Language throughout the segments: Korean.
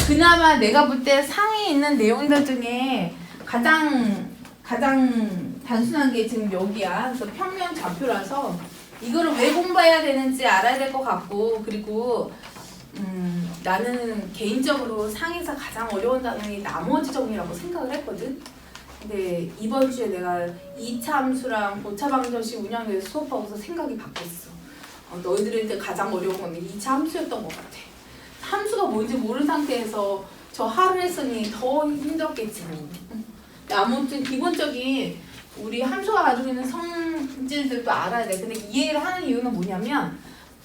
그나마 내가 볼 때 상에 있는 내용들 중에 가장 단순한 게 지금 여기야. 그래서 평면 좌표라서 이거를 왜 공부해야 되는지 알아야 될 것 같고, 그리고 나는 개인적으로 상에서 가장 어려운 단원이 나머지 정리라고 생각을 했거든. 근데 이번 주에 내가 2차 함수랑 고차 방정식 운영에서 수업하고서 생각이 바뀌었어. 너희들한테 가장 어려운 건 2차 함수였던 것 같아. 함수가 뭔지 모르는 상태에서 저 하를 했으니 더 힘들었겠지 뭐. 아무튼 기본적인 우리 함수가 가지고 있는 성질들도 알아야 돼. 근데 이해를 하는 이유는 뭐냐면,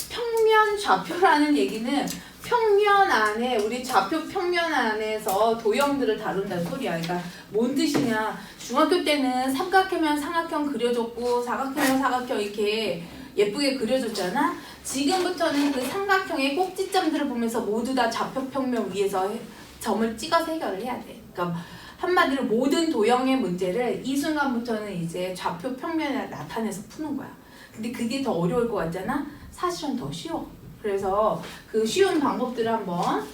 평면 좌표라는 얘기는 평면 안에, 우리 좌표 평면 안에서 도형들을 다룬다는 소리야. 그러니까 뭔 뜻이냐, 중학교 때는 삼각형이면 삼각형 그려줬고 사각형이면 사각형 이렇게 예쁘게 그려줬잖아. 지금부터는 그 삼각형의 꼭지점들을 보면서 모두 다 좌표 평면 위에서 점을 찍어서 해결을 해야 돼. 그러니까 한마디로 모든 도형의 문제를 이 순간부터는 이제 좌표 평면에 나타내서 푸는 거야. 근데 그게 더 어려울 것 같잖아? 사실은 더 쉬워. 그래서 그 쉬운 방법들을 한번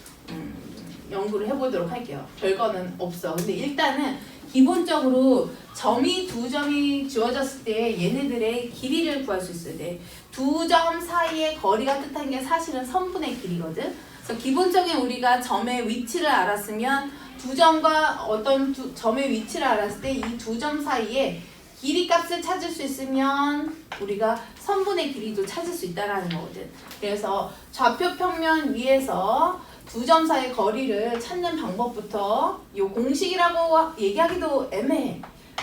연구를 해보도록 할게요. 별거는 없어. 근데 일단은 기본적으로 점이 두 점이 주어졌을 때 얘네들의 길이를 구할 수 있어야 돼. 두 점 사이의 거리가 뜻하는 게 사실은 선분의 길이거든. 그래서 기본적인 우리가 점의 위치를 알았으면, 두 점과 어떤 점의 위치를 알았을 때 이 두 점 사이에 길이 값을 찾을 수 있으면 우리가 선분의 길이도 찾을 수 있다는 거거든. 그래서 좌표 평면 위에서 두 점 사이의 거리를 찾는 방법부터, 이 공식이라고 얘기하기도 애매해.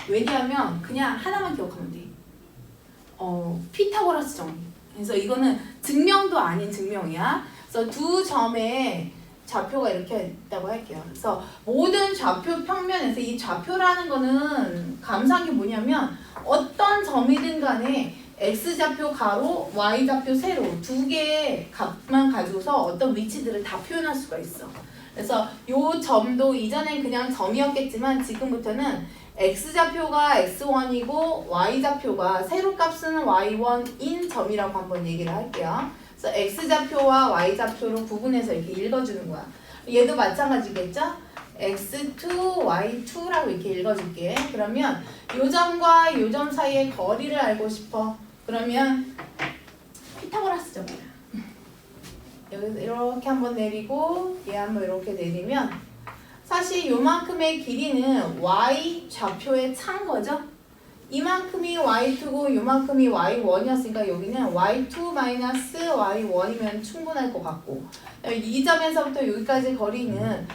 왜냐하면 그냥 하나만 기억하면 돼. 피타고라스 정리. 그래서 이거는 증명도 아닌 증명이야. 그래서 두 점의 좌표가 이렇게 있다고 할게요. 그래서 모든 좌표 평면에서 이 좌표라는 거는 감사한 게 뭐냐면, 어떤 점이든 간에 x좌표 가로, y좌표 세로 두 개의 값만 가지고서 어떤 위치들을 다 표현할 수가 있어. 그래서 요 점도 이전엔 그냥 점이었겠지만 지금부터는 x좌표가 x1이고 y좌표가 세로값은 y1인 점이라고 한번 얘기를 할게요. 그래서 x좌표와 y좌표로 구분해서 이렇게 읽어주는 거야. 얘도 마찬가지겠죠? x2, y2라고 이렇게 읽어줄게. 그러면 요 점과 요 점 사이의 거리를 알고 싶어. 그러면 피타고라스 점이야. 여기서 이렇게 한번 내리고 얘 한번 이렇게 내리면, 사실 요만큼의 길이는 y 좌표에 찬 거죠? 이만큼이 y2고 요만큼이 y1이었으니까 여기는 y2-y1이면 충분할 것 같고, 이 점에서부터 여기까지 거리는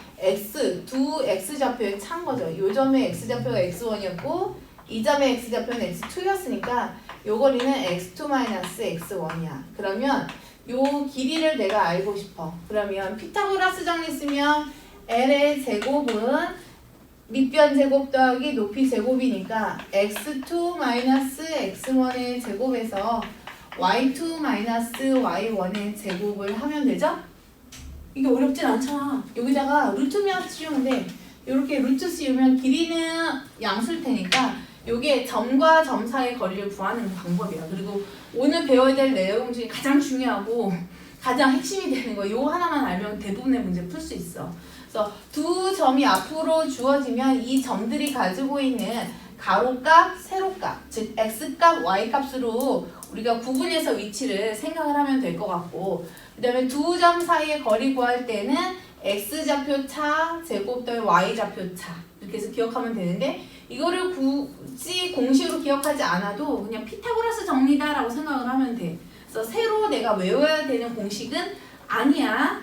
두 x좌표에 찬 거죠. 요 점의 x좌표가 x1이었고 이 점의 x좌표는 x2였으니까 요 거리는 x2-x1이야. 그러면 요 길이를 내가 알고 싶어. 그러면 피타고라스 정리 쓰면 L의 제곱은 밑변 제곱 더하기 높이 제곱이니까 x2-x1의 제곱에서 y2-y1의 제곱을 하면 되죠? 이게 어렵진 않잖아. 여기다가 루트면 씌우는데 이렇게 루트 씌우면 길이는 양수일 테니까 이게 점과 점 사이의 거리를 구하는 방법이야. 그리고 오늘 배워야 될 내용 중에 가장 중요하고 가장 핵심이 되는 거, 요 하나만 알면 대부분의 문제 풀 수 있어. 그래서 두 점이 앞으로 주어지면 이 점들이 가지고 있는 가로값, 세로값, 즉 x값, y값으로 우리가 구분해서 위치를 생각을 하면 될 것 같고, 그 다음에 두 점 사이의 거리 구할 때는 x좌표 차 제곱 더하기 y좌표 차 이렇게 해서 기억하면 되는데, 이거를 굳이 공식으로 기억하지 않아도 그냥 피타고라스 정리다라고 생각을 하면 돼. 그래서 새로 내가 외워야 되는 공식은 아니야.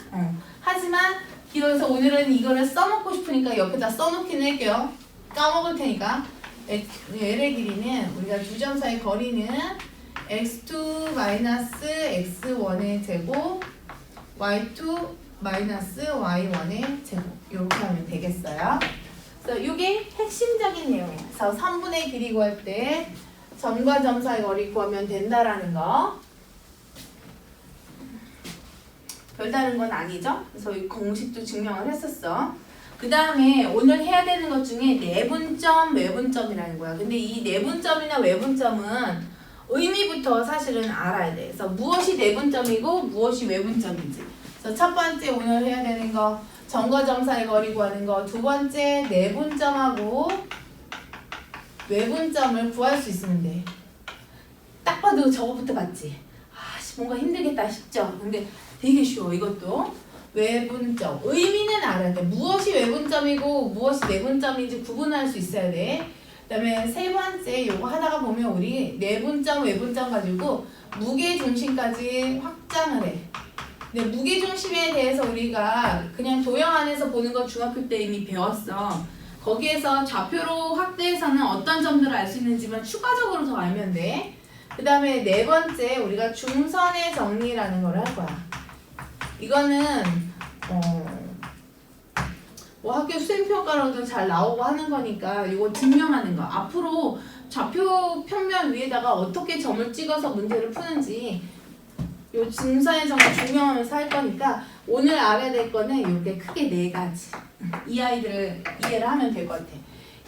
하지만 그래서 오늘은 이거를 써먹고 싶으니까 옆에다 써놓기는 할게요. 까먹을 테니까. L의 길이는 우리가 두 점 사이 거리는 x2-x1의 제곱 y2-y1의 제곱 이렇게 하면 되겠어요. 그래서 이게 핵심적인 내용이에요. 그래서 3분의 길이 구할 때 점과 점 사이 거리 구하면 된다라는 거. 별다른 건 아니죠? 그래서 이 공식도 증명을 했었어. 그 다음에 오늘 해야 되는 것 중에 내분점, 외분점이라는 거야. 근데 이 내분점이나 외분점은 의미부터 사실은 알아야 돼. 그래서 무엇이 내분점이고 무엇이 외분점인지. 그래서 첫 번째 오늘 해야 되는 거 점과 점 사이 거리 구하는 거. 두 번째 내분점하고 외분점을 구할 수 있으면 돼. 딱 봐도 저거부터 봤지? 뭔가 힘들겠다 싶죠? 근데 되게 쉬워 이것도. 외분점. 의미는 알아야 돼. 무엇이 외분점이고 무엇이 내분점인지 구분할 수 있어야 돼. 그 다음에 세 번째 요거 하다가 보면 우리 내분점, 외분점 가지고 무게중심까지 확장을 해. 근데 무게중심에 대해서 우리가 그냥 도형 안에서 보는 거 중학교 때 이미 배웠어. 거기에서 좌표로 확대해서는 어떤 점들을 알 수 있는지만 추가적으로 더 알면 돼. 그 다음에 네 번째 우리가 중선의 정리라는 걸 할 거야. 이거는 뭐 학교 수행평가로도 잘 나오고 하는 거니까 이거 증명하는 거. 앞으로 좌표 평면 위에다가 어떻게 점을 찍어서 문제를 푸는지 요 중선의 정리 증명하면서 할 거니까 오늘 알아야 될 거는 이렇게 크게 네 가지. 이 아이들을 이해를 하면 될 것 같아.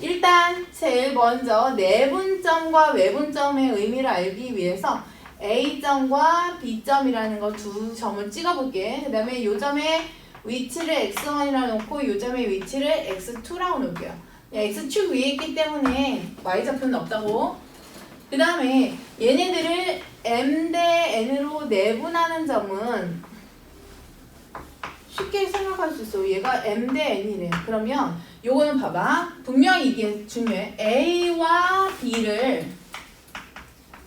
일단 제일 먼저 내분점과 외분점의 의미를 알기 위해서 A점과 B점이라는 거 두 점을 찍어볼게. 그 다음에 요 점의 위치를 x1이라고 놓고 요 점의 위치를 x2라고 놓을게요. x축 위에 있기 때문에 y좌표는 없다고. 그 다음에 얘네들을 m 대 n으로 내분하는 점은 쉽게 생각할 수 있어. 얘가 m 대 n이래. 그러면 요거는 봐봐. 분명히 이게 중요해. a와 b를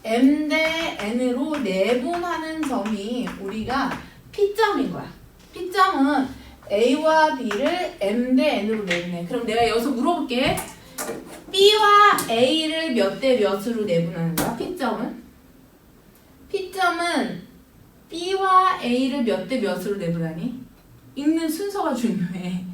m 대 n으로 내분하는 점이 우리가 p점인 거야. p점은 a와 b를 m 대 n으로 내분해. 그럼 내가 여기서 물어볼게. b와 a를 몇 대 몇으로 내분하는 거야? p점은? p점은 b와 a를 몇 대 몇으로 내분하니? 읽는 순서가 중요해.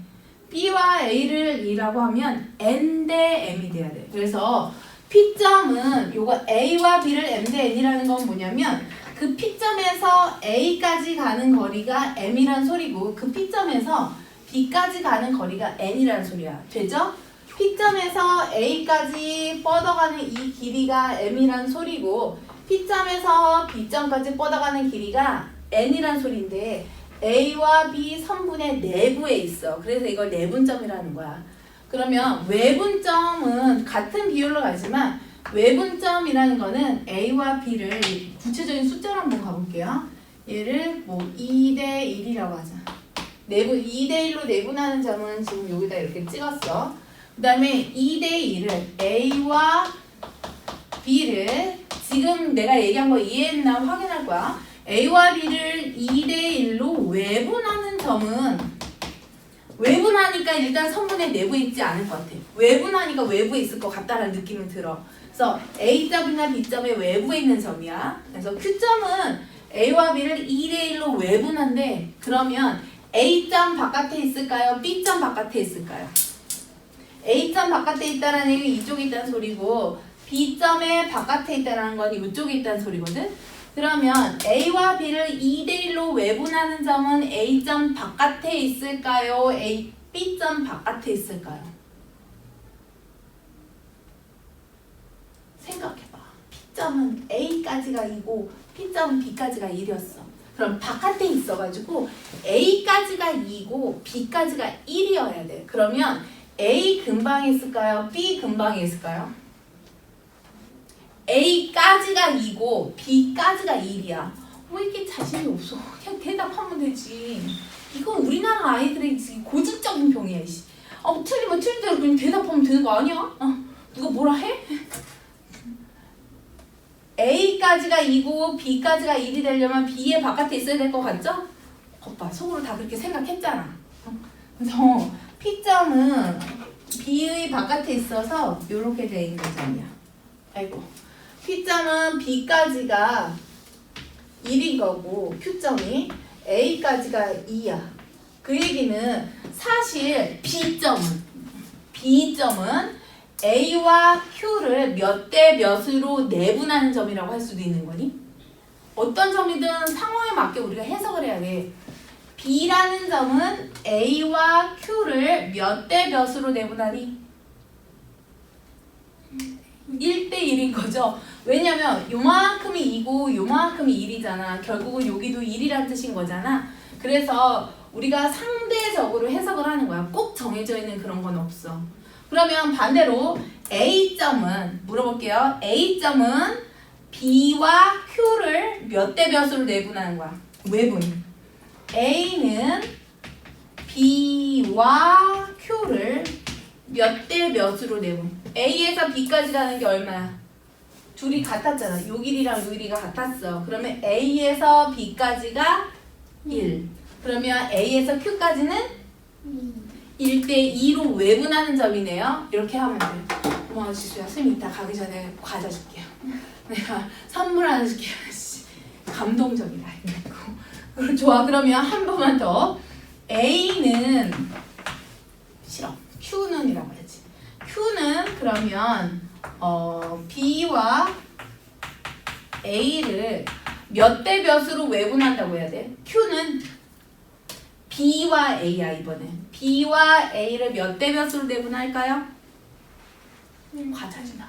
b와 a를 2라고 하면 n 대 m이 돼야 돼. 그래서 p점은 요거 a와 b를 m 대 n이라는 건 뭐냐면 그 p점에서 a까지 가는 거리가 m이란 소리고 그 p점에서 b까지 가는 거리가 n이란 소리야. 되죠? p점에서 a까지 뻗어가는 이 길이가 m이란 소리고 p점에서 b점까지 뻗어가는 길이가 n이란 소리인데 a와 b 선분의 내부에 있어. 그래서 이걸 내분점이라는 거야. 그러면 외분점은 같은 비율로 가지만 외분점이라는 거는 a와 b를 구체적인 숫자로 한번 가볼게요. 얘를 뭐 2대 1이라고 하자. 내분 2대 1로 내분하는 점은 지금 여기다 이렇게 찍었어. 그 다음에 2대 1을 a와 b를 지금 내가 얘기한 거 이해했나 확인할 거야. a와 b를 2대 1로 외분하는 점은 외분하니까 일단 선분의 내부에 있지 않을 것 같아. 외분하니까 외부에 있을 것 같다라는 느낌이 들어. 그래서 A점이나 B점의 외부에 있는 점이야. 그래서 Q점은 A와 B를 2대1로 외분한데 그러면 A점 바깥에 있을까요? B점 바깥에 있을까요? A점 바깥에 있다는 얘기는 이쪽에 있다는 소리고 B점의 바깥에 있다는 건 이쪽에 있다는 소리거든. 그러면 A와 B를 2대1로 외분하는 점은 A점 바깥에 있을까요? B점 바깥에 있을까요? 생각해봐. P점은 A까지가 2고 P점은 B까지가 1이었어. 그럼 바깥에 있어가지고 A까지가 2고 B까지가 1이어야 돼. 그러면 A 근방에 있을까요? B 근방에 있을까요? A까지가 2고 B까지가 1이야. 왜 이렇게 자신이 없어? 그냥 대답하면 되지. 이건 우리나라 아이들의 고질적인 병이야. 틀리면 틀린 대로 그냥 대답하면 되는 거 아니야? 누가 뭐라 해? A까지가 2고 B까지가 1이 되려면 B의 바깥에 있어야 될 것 같죠? 오빠 속으로 다 그렇게 생각했잖아. 그래서 P점은 B의 바깥에 있어서 이렇게 돼 있는 점이야. 아이고. P점은 B까지가 1인 거고 Q점이 A까지가 2야. 그 얘기는 사실 B점은 A와 Q를 몇 대 몇으로 내분하는 점이라고 할 수도 있는 거니? 어떤 점이든 상황에 맞게 우리가 해석을 해야 돼. B라는 점은 A와 Q를 몇 대 몇으로 내분하니? 1대 1인 거죠. 왜냐면 요만큼이 2고 요만큼이 1이잖아. 결국은 여기도 1이란 뜻인 거잖아. 그래서 우리가 상대적으로 해석을 하는 거야. 꼭 정해져 있는 그런 건 없어. 그러면 반대로 A점은 물어볼게요. A점은 B와 Q를 몇 대 몇으로 내분하는 거야. 외분. A는 B와 Q를 몇 대 몇으로 내분. A에서 B까지 가는 게 얼마야? 둘이 같았잖아. 요 길이랑 요 길이가 같았어. 그러면 A에서 B까지가 1. 그러면 A에서 Q까지는 1대 2로 외분하는 점이네요. 이렇게 하면 돼요. 고마워 지수야. 선생님 이따 가기 전에 과자 줄게요. 내가 선물 하나 줄게요. 감동적이다. 좋아. 그러면 한 번만 더. A는 싫어. Q는이라고 해야지. Q는 그러면 B와 A를 몇 대 몇으로 외분한다고 해야 돼? Q는 B와 A야 이번에. B와 A를 몇 대 몇으로 내분할까요? 과자지 마.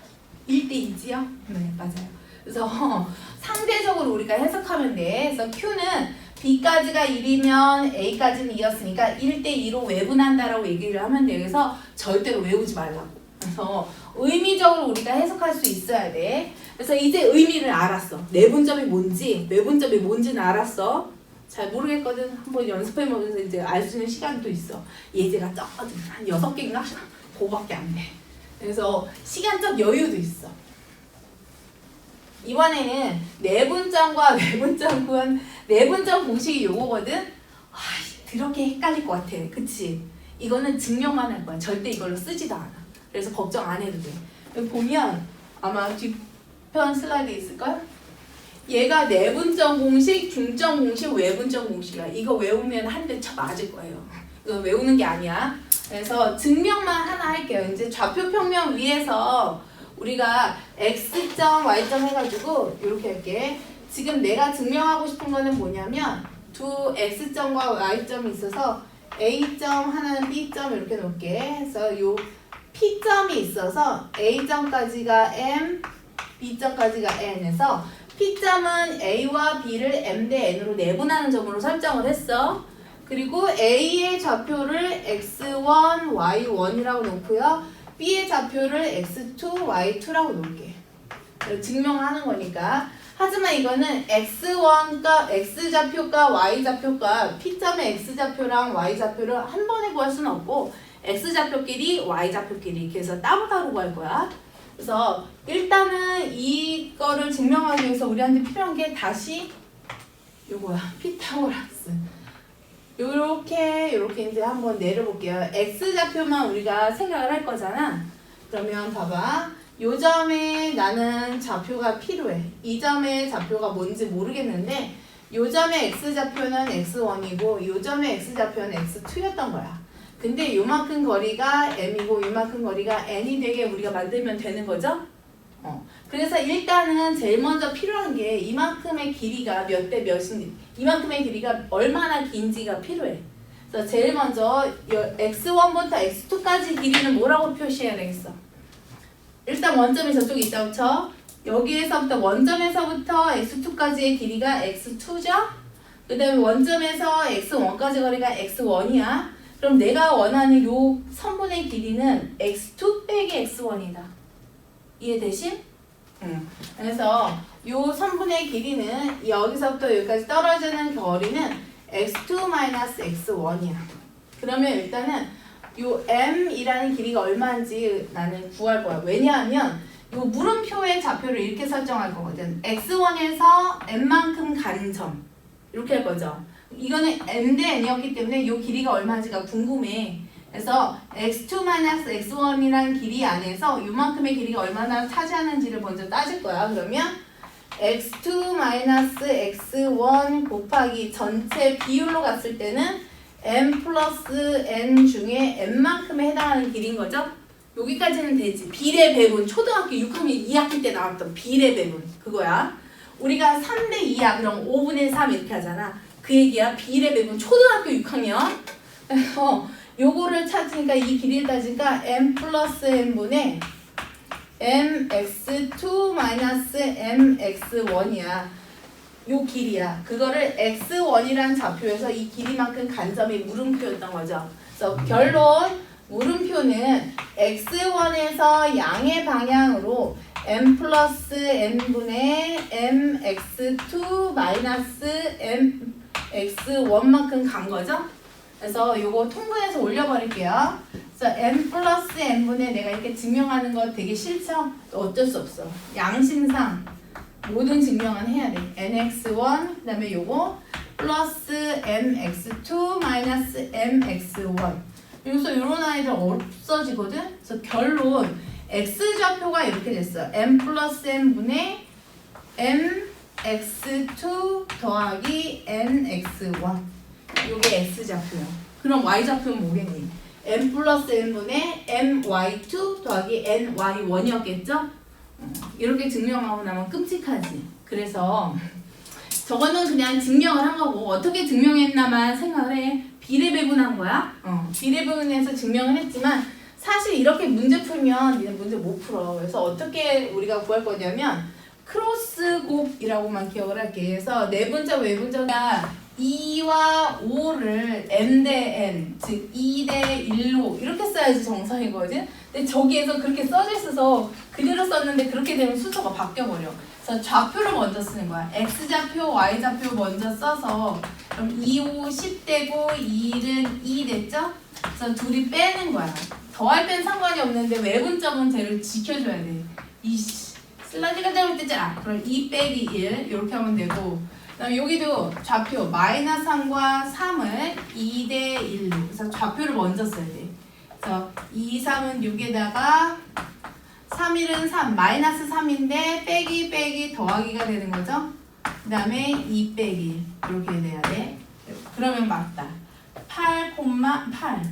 1대 2지요? 네 맞아요. 그래서 상대적으로 우리가 해석하면 돼. 그래서 Q는 B까지가 1이면 A까지는 2였으니까 1대 2로 외분한다라고 얘기를 하면 돼. 그래서 절대로 외우지 말라고. 그래서 의미적으로 우리가 해석할 수 있어야 돼. 그래서 이제 의미를 알았어. 내분점이 뭔지, 외분점이 뭔지는 알았어. 잘 모르겠거든. 한번 연습해보면서 이제 알 수 있는 시간도 있어. 예제가 적거든. 한 6개인가? 그거밖에 안 돼. 그래서 시간적 여유도 있어. 이번에는 내분점과 외분점 구한 내분점 공식이 요거거든. 그렇게 헷갈릴 것 같아. 그치? 이거는 증명만 할 거야. 절대 이걸로 쓰지도 않아. 그래서 걱정 안 해도 돼. 여기 보면 아마 뒷편 슬라이드 있을걸? 얘가 내분점 공식, 중점 공식, 외분점 공식이야. 이거 외우면 한 대 쳐 맞을 거예요. 이거 외우는 게 아니야. 그래서 증명만 하나 할게요. 이제 좌표 평면 위에서 우리가 x점, y점 해가지고 이렇게 할게. 지금 내가 증명하고 싶은 거는 뭐냐면 두 x점과 y점이 있어서 a점 하나는 b점 이렇게 놓을게. 그래서 요 p점이 있어서 a점까지가 m, b점까지가 n에서 p점은 a와 b를 m 대 n으로 내분하는 점으로 설정을 했어. 그리고 a의 좌표를 x1, y1이라고 놓고요. b의 좌표를 x2, y2라고 놓을게. 증명하는 거니까. 하지만 이거는 x1과 x좌표과 y좌표과 p점의 x좌표랑 y좌표를 한 번에 구할 수는 없고 x좌표끼리 y좌표끼리 이렇게 해서 따로따로 구할 거야. 그래서 일단은 이거를 증명하기 위해서 우리한테 필요한 게 다시 요거야. 피타고라스. 요렇게 이제 한번 내려볼게요. x좌표만 우리가 생각을 할 거잖아. 그러면 봐봐. 요 점에 나는 좌표가 필요해. 이 점의 좌표가 뭔지 모르겠는데 요 점의 x좌표는 x1이고 요 점의 x좌표는 x2였던 거야. 근데 요만큼 거리가 m이고 요만큼 거리가 n이 되게 우리가 만들면 되는 거죠? 그래서 일단은 제일 먼저 필요한 게 이만큼의 길이가 몇 대 몇인지, 이만큼의 길이가 얼마나 긴지가 필요해. 그래서 제일 먼저 x1부터 x2까지 길이는 뭐라고 표시해야 되겠어? 일단 원점이 저쪽에 있다고 쳐. 여기에서부터 원점에서부터 x2까지의 길이가 x2죠? 그 다음에 원점에서 x1까지 거리가 x1이야. 그럼 내가 원하는 요 선분의 길이는 x2 빼기 x1이다. 이해되심? 그래서 요 선분의 길이는 여기서부터 여기까지 떨어지는 거리는 x2-x1이야. 그러면 일단은 요 m이라는 길이가 얼마인지 나는 구할 거야. 왜냐하면 요 물음표의 좌표를 이렇게 설정할 거거든. x1에서 m만큼 가는 점. 이렇게 할 거죠. 이거는 m 대 n이었기 때문에 요 길이가 얼마인지가 궁금해. 그래서 x2-x1이라는 길이 안에서 요만큼의 길이가 얼마나 차지하는지를 먼저 따질 거야. 그러면 x2-x1 곱하기 전체 비율로 갔을 때는 m 플러스 n 중에 n만큼에 해당하는 길인 거죠? 여기까지는 되지. 비례 배분. 초등학교 6학년 2학기 때 나왔던 비례 배분. 그거야. 우리가 3대 2야. 그럼 5분의 3 이렇게 하잖아. 그 얘기야. 비례 배분. 초등학교 6학년. 그래서 요거를 찾으니까 이 길이를 따지니까 m 플러스 n분의 mx2 마이너스 mx1이야. 요 길이야. 그거를 x1이라는 좌표에서 이 길이만큼 간 점이 물음표였던 거죠. 그래서 결론 물음표는 x1에서 양의 방향으로 m 플러스 n분의 mx2 마이너스 mx1만큼 간 거죠. 그래서 요거 통분해서 올려버릴게요. 그래서 m 플러스 n분의 내가 이렇게 증명하는 거 되게 싫죠? 어쩔 수 없어. 양심상 모든 증명은 해야 돼. nx1 그 다음에 요거 플러스 mx2 마이너스 mx1 여기서 요런 아이들 없어지거든? 그래서 결론 x좌표가 이렇게 됐어. m 플러스 n분의 mx2 더하기 nx1 요게 x좌표야. 그럼 y좌표는 뭐겠니? m 플러스 n분의 my2 더하기 ny1이었겠죠? 이렇게 증명하고 나면 끔찍하지. 그래서 저거는 그냥 증명을 한 거고 어떻게 증명했나만 생각을 해. 비례 배분한 거야. 비례 배분해서 증명을 했지만 사실 이렇게 문제 풀면 니네 문제 못 풀어. 그래서 어떻게 우리가 구할 거냐면 크로스 곱이라고만 기억을 할게. 그래서 내분자 외분자가 2와 5를 m 대 n 즉 2 대 1로 이렇게 써야지 정상이거든. 근데 저기에서 그렇게 써져 있어서 그대로 썼는데 그렇게 되면 순서가 바뀌어버려. 그래서 좌표를 먼저 쓰는 거야. x좌표, y좌표 먼저 써서 그럼 2, 5, 10 되고 1은 2 됐죠? 그래서 둘이 빼는 거야. 더할 땐 상관이 없는데 외분점은 쟤를 지켜줘야 돼. 이씨 슬라이드가 잘못됐잖아. 그럼 2 빼기 1 이렇게 하면 되고 그다음에 여기도 좌표 마이너스 3과 3을 2 대 1로 그래서 좌표를 먼저 써야 돼. 그래서 2, 3은 6에다가 3, 1은 3 마이너스 3인데 빼기 빼기 더하기가 되는 거죠. 그 다음에 2 빼기 이렇게 돼야 돼. 그러면 맞다. 8, 8,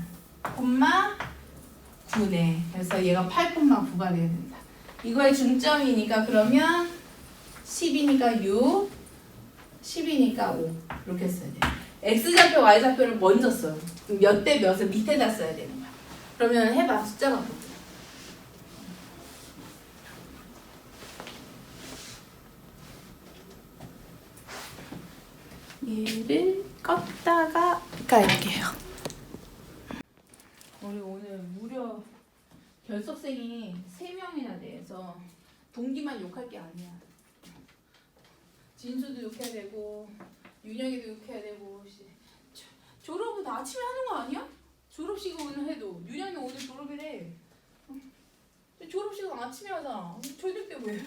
9네. 그래서 얘가 8,9가 돼야 된다. 이거의 중점이니까 그러면 10이니까 6, 10이니까 5 이렇게 써야 돼. x좌표, y좌표를 먼저 써. 몇 대 몇을 밑에다 써야 되는 거야. 그러면 해봐. 숫자 갖고. 얘를 껐다가 갈게요. 우리 오늘 무려 결석생이 3명이나 돼서 동기만 욕할 게 아니야. 진수도 욕해야 되고 윤영이도 욕해야 되고 졸업은 아침에 하는 거 아니야? 졸업식은 해도 윤영이 오늘 졸업이래. 졸업식은 아침에 하잖아. 저녁 때 왜?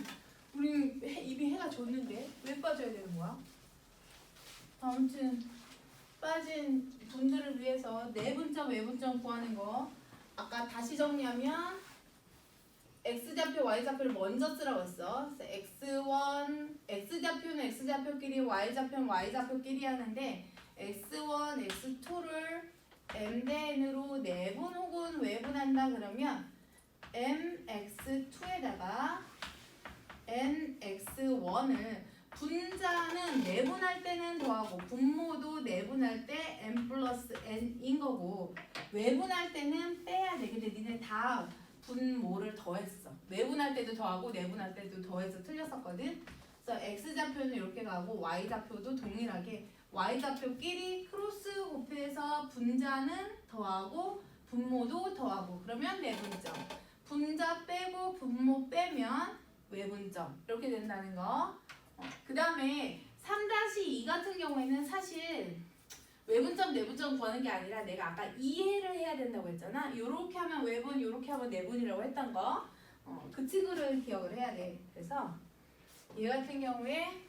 우리는 이미 해가 졌는데 왜 빠져야 되는 거야? 아무튼 빠진 분들을 위해서 내분점 외분점 구하는 거 아까 다시 정리하면 x좌표 y좌표를 먼저 쓰라고 했어. 그래서 x1 x좌표는 x좌표끼리 y좌표는 y좌표끼리 하는데 x1 x2를 m 대 n으로 내분 혹은 외분한다 그러면 mx2에다가 nx1을 분자는 내분할 때는 더하고 분모도 내분할 때 m 플러스 n인 거고 외분할 때는 빼야 돼. 근데 니네 다 분모를 더했어. 외분할 때도 더하고 내분할 때도 더해서 틀렸었거든. 그래서 x좌표는 이렇게 가고 y좌표도 동일하게 y좌표끼리 크로스 곱해서 분자는 더하고 분모도 더하고 그러면 내분점. 분자 빼고 분모 빼면 외분점. 이렇게 된다는 거. 그 다음에 3-2 같은 경우에는 사실 외분점 내분점 구하는 게 아니라 내가 아까 이해를 해야 된다고 했잖아. 요렇게 하면 외분 요렇게 하면 내분이라고 했던 거 그 친구를 기억을 해야 돼. 그래서 얘 같은 경우에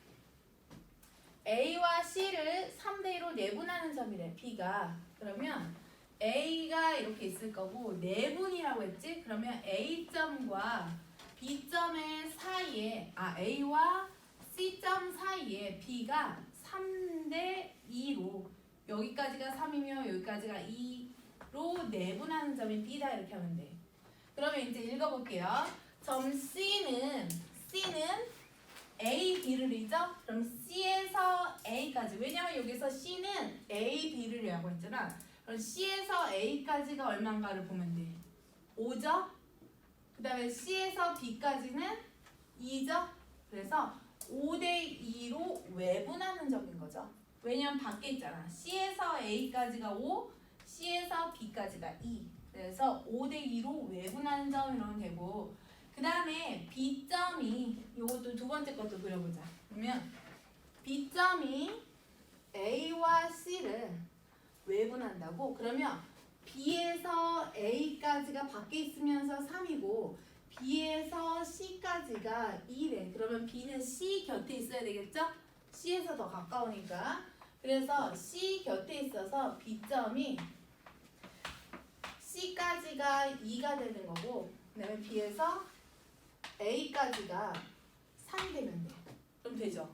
A와 C를 3대2로 내분하는 점이래. B가. 그러면 A가 이렇게 있을 거고 내분이라고 했지? 그러면 A점과 B점의 사이에 A와 C점 사이에 B가 3대2로 여기까지가 3이며 여기까지가 2로 내분하는 점이 B다 이렇게 하면 돼. 그러면 이제 읽어볼게요. 점 C는 A, B를 이죠? 그럼 C에서 A까지 왜냐면 여기서 C는 A, B를 하고 있잖아. 그럼 C에서 A까지가 얼마인가를 보면 돼. 5죠? 그 다음에 C에서 B까지는 2죠? 그래서 5대2로 외분하는 점인 거죠. 왜냐면 밖에 있잖아. C에서 A까지가 5, C에서 B까지가 2. 그래서 5대2로 외분하는 점 이러면 되고, 그 다음에 B점이, 요것도 두 번째 것도 그려보자. 그러면 B점이 A와 C를 외분한다고? 그러면 B에서 A까지가 밖에 있으면서 3이고 B에서 C까지가 2래. 그러면 B는 C 곁에 있어야 되겠죠? C에서 더 가까우니까. 그래서 C 곁에 있어서 B점이 C까지가 2가 되는 거고, 그 다음에 B에서 A까지가 3이 되면 돼. 그럼 되죠?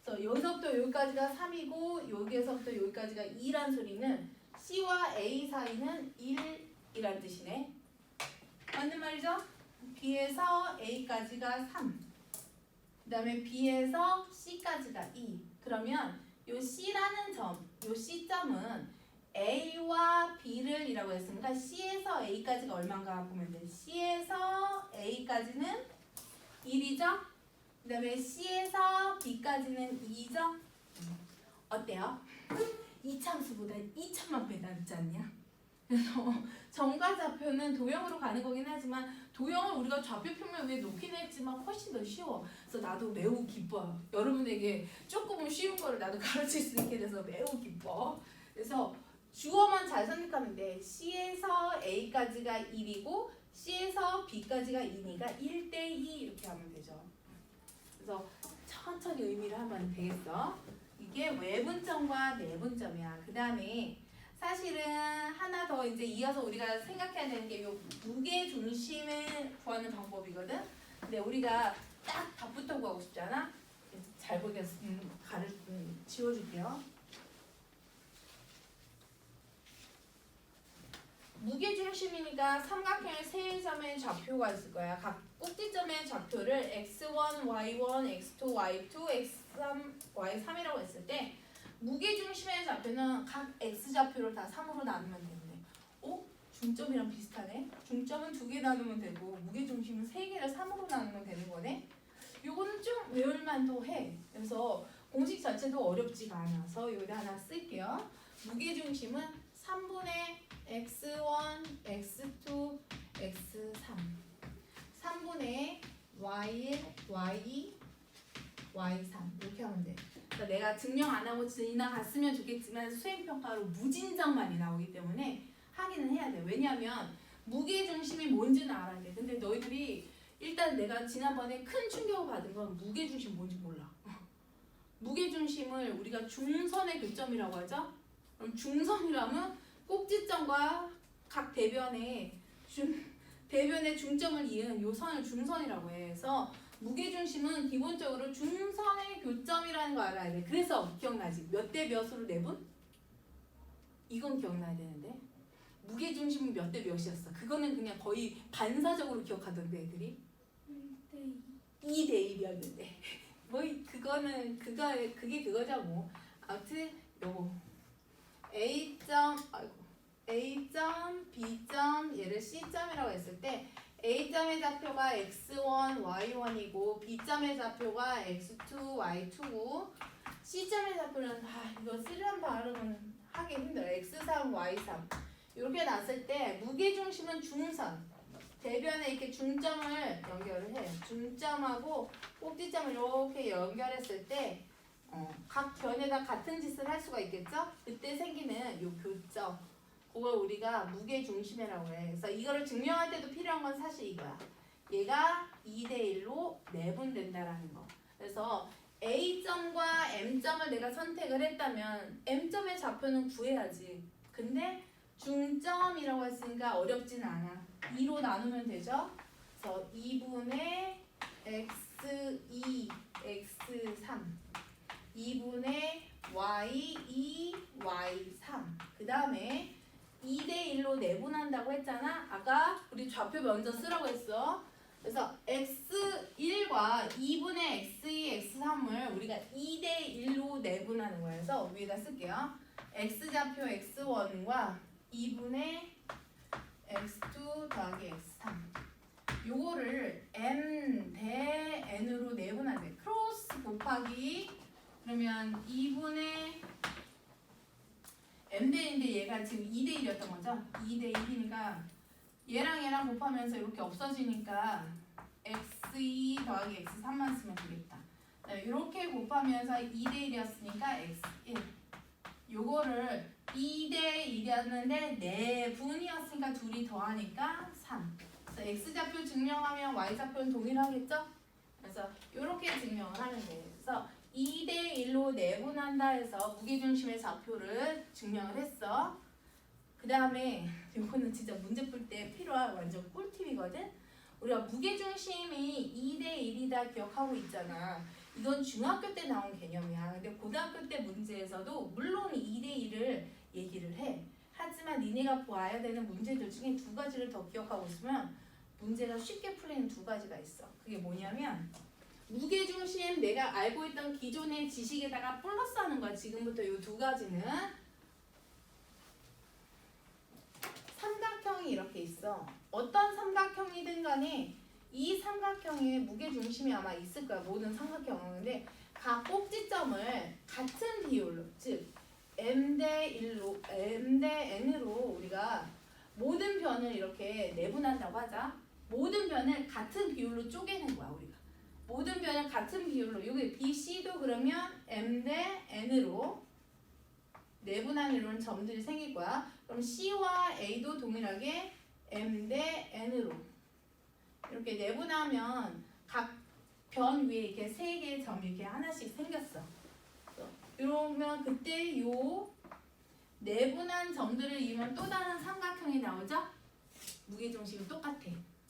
그래서 여기서부터 여기까지가 3이고 여기에서부터 여기까지가 2란 소리는 C와 A 사이는 1이란 뜻이네. 맞는 말이죠? B에서 A까지가 3. 그 다음에 B에서 C까지가 2. 그러면 요 C라는 점, 요 C점은 A와 B를 이라고 했으니까 C에서 A까지가 얼마인가 보면 돼. C에서 A까지는 1이죠? 그 다음에 C에서 B까지는 2죠? 어때요? 이 참수보다 2천만 배 낫지 않냐? 그래서 점과 좌표는 도형으로 가는 거긴 하지만 도형을 우리가 좌표 평면 위에 놓긴 했지만 훨씬 더 쉬워. 그래서 나도 매우 기뻐요. 여러분에게 조금은 쉬운 거를 나도 가르칠 수 있게 돼서 매우 기뻐. 그래서 주어만 잘 선택하면 돼. C에서 A까지가 1이고 C에서 B까지가 2니까 1대2 이렇게 하면 되죠. 그래서 천천히 의미를 하면 되겠어. 이게 외분점과 내분점이야. 그 다음에 사실은 하나 더 이제 이어서 우리가 생각해야 되는 게 요 무게 중심을 구하는 방법이거든. 근데 우리가 딱 답부터 구하고 싶잖아. 잘 보게 지워줄게요. 무게 중심이니까 삼각형의 세 점의 좌표가 있을 거야. 각 꼭지점의 좌표를 x1, y1, x2, y2, x3, y3이라고 했을 때 무게 중심의 좌표는 각 x좌표를 다 3으로 나누면 되는데, 중점이랑 비슷하네? 중점은 2개 나누면 되고 무게 중심은 3개를 3으로 나누면 되는 거네? 요거는 좀 외울만도 해. 그래서 공식 자체도 어렵지가 않아서 여기다 하나 쓸게요. 무게 중심은 3분의 x1, x2, x3 3분의 y1, y2, y3 이렇게 하면 돼. 그러니까 내가 증명 안 하고 지나갔으면 좋겠지만 수행평가로 무진장만이 나오기 때문에 하기는 해야 돼. 왜냐하면 무게중심이 뭔지는 알아야 돼. 근데 너희들이 일단 내가 지난번에 큰 충격을 받은 건 무게중심 뭔지 몰라. 무게중심을 우리가 중선의 교점이라고 하죠. 그럼 중선이라면 꼭지점과 각 대변의 중점을 이은 요 선을 중선이라고 해. 그래서 무게중심은 기본적으로 중선의 교점이라는 거 알아야 돼. 그래서 기억나지? 몇 대 몇으로 내분? 이건 기억나야 되는데 무게중심은 몇 대 몇이었어? 그거는 그냥 거의 반사적으로 기억하던데 애들이 2대 1이었는데 뭐 그거는 그게 그거죠 뭐. 아무튼 요거 A점 B점 얘를 C점이라고 했을 때 A점의 좌표가 x1, y1이고 B점의 좌표가 x2, y2고 C점의 좌표는 이거 쓰려는 발음은 하기 힘들어. x3, y3 이렇게 놨을 때 무게중심은 중선 대변에 이렇게 중점을 연결을 해. 중점하고 꼭지점을 이렇게 연결했을 때 각 변에다 같은 짓을 할 수가 있겠죠? 그때 생기는 요 교점 그걸 우리가 무게중심이라고 해. 그래서 이거를 증명할 때도 필요한 건 사실 이거야. 얘가 2대1로 내분된다라는 거. 그래서 A점과 M점을 내가 선택을 했다면 M점의 좌표는 구해야지. 근데 중점이라고 했으니까 어렵진 않아. 2로 나누면 되죠? 그래서 2분의 x2, x3 2분의 y2, y3 그 다음에 2대1로 내분한다고 했잖아. 아까 우리 좌표 먼저 쓰라고 했어. 그래서 x1과 2분의 x2, x3을 우리가 2대1로 내분하는 거예요. 그래서 위에다 쓸게요. x좌표 x1과 2분의 x2 더하기 x3 요거를 m 대 n으로 내분하는데 크로스 x 곱하기 그러면 2분의 m대인데 얘가 지금 2대 1이었던 거죠? 2대 1이니까 얘랑 곱하면서 이렇게 없어지니까 x2 더하기 x3만 쓰면 되겠다. 이렇게 곱하면서 2대 1이었으니까 x1 요거를 2대 1이었는데 네 분이었으니까 둘이 더하니까 3. 그래서 x좌표 증명하면 y좌표는 동일하겠죠? 그래서 이렇게 증명을 하는 거예요. 그래서 2대 1로 내분한다 해서 무게중심의 좌표를 증명을 했어. 그 다음에 이거는 진짜 문제 풀 때 필요한 완전 꿀팁이거든. 우리가 무게중심이 2대 1이다 기억하고 있잖아. 이건 중학교 때 나온 개념이야. 근데 고등학교 때 문제에서도 물론 2대 1을 얘기를 해. 하지만 니네가 보아야 되는 문제들 중에 두 가지를 더 기억하고 있으면 문제가 쉽게 풀리는 두 가지가 있어. 그게 뭐냐면 무게중심 내가 알고 있던 기존의 지식에다가 플러스하는 거야. 지금부터 이 두 가지는 삼각형이 이렇게 있어. 어떤 삼각형이든 간에 이 삼각형에 무게중심이 아마 있을 거야. 모든 삼각형은. 근데 각 꼭지점을 같은 비율로, 즉 m대 1로, m대 n으로 우리가 모든 변을 이렇게 내분한다고 하자. 모든 변을 같은 비율로 쪼개는 거야, 우리가. 모든 변을 같은 비율로, 여기 BC도 그러면 m대 n으로 내분한 이런 점들이 생길 거야. 그럼 C와 A도 동일하게 m대 n으로 이렇게 내분하면 각 변 위에 이렇게 세 개의 점이 이렇게 하나씩 생겼어. 이러면 그때 요 내분한 점들을 이으면 또 다른 삼각형이 나오죠? 무게중심이 똑같아.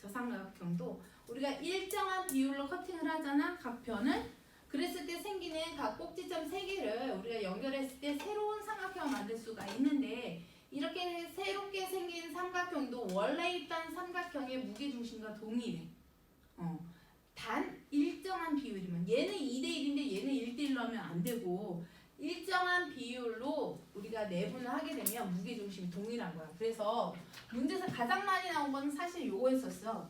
저 삼각형도 우리가 일정한 비율로 커팅을 하잖아. 각 변을. 그랬을 때 생기는 각 꼭지점 3개를 우리가 연결했을 때 새로운 삼각형을 만들 수가 있는데 이렇게 새롭게 생긴 삼각형도 원래 있던 삼각형의 무게중심과 동일해. 단 일정한 비율이면 얘는 2대 1인데 얘는 1대 1로 하면 안 되고 일정한 비율로 우리가 내분을 하게 되면 무게중심이 동일한 거야. 그래서 문제에서 가장 많이 나온 건 사실 요거였었어.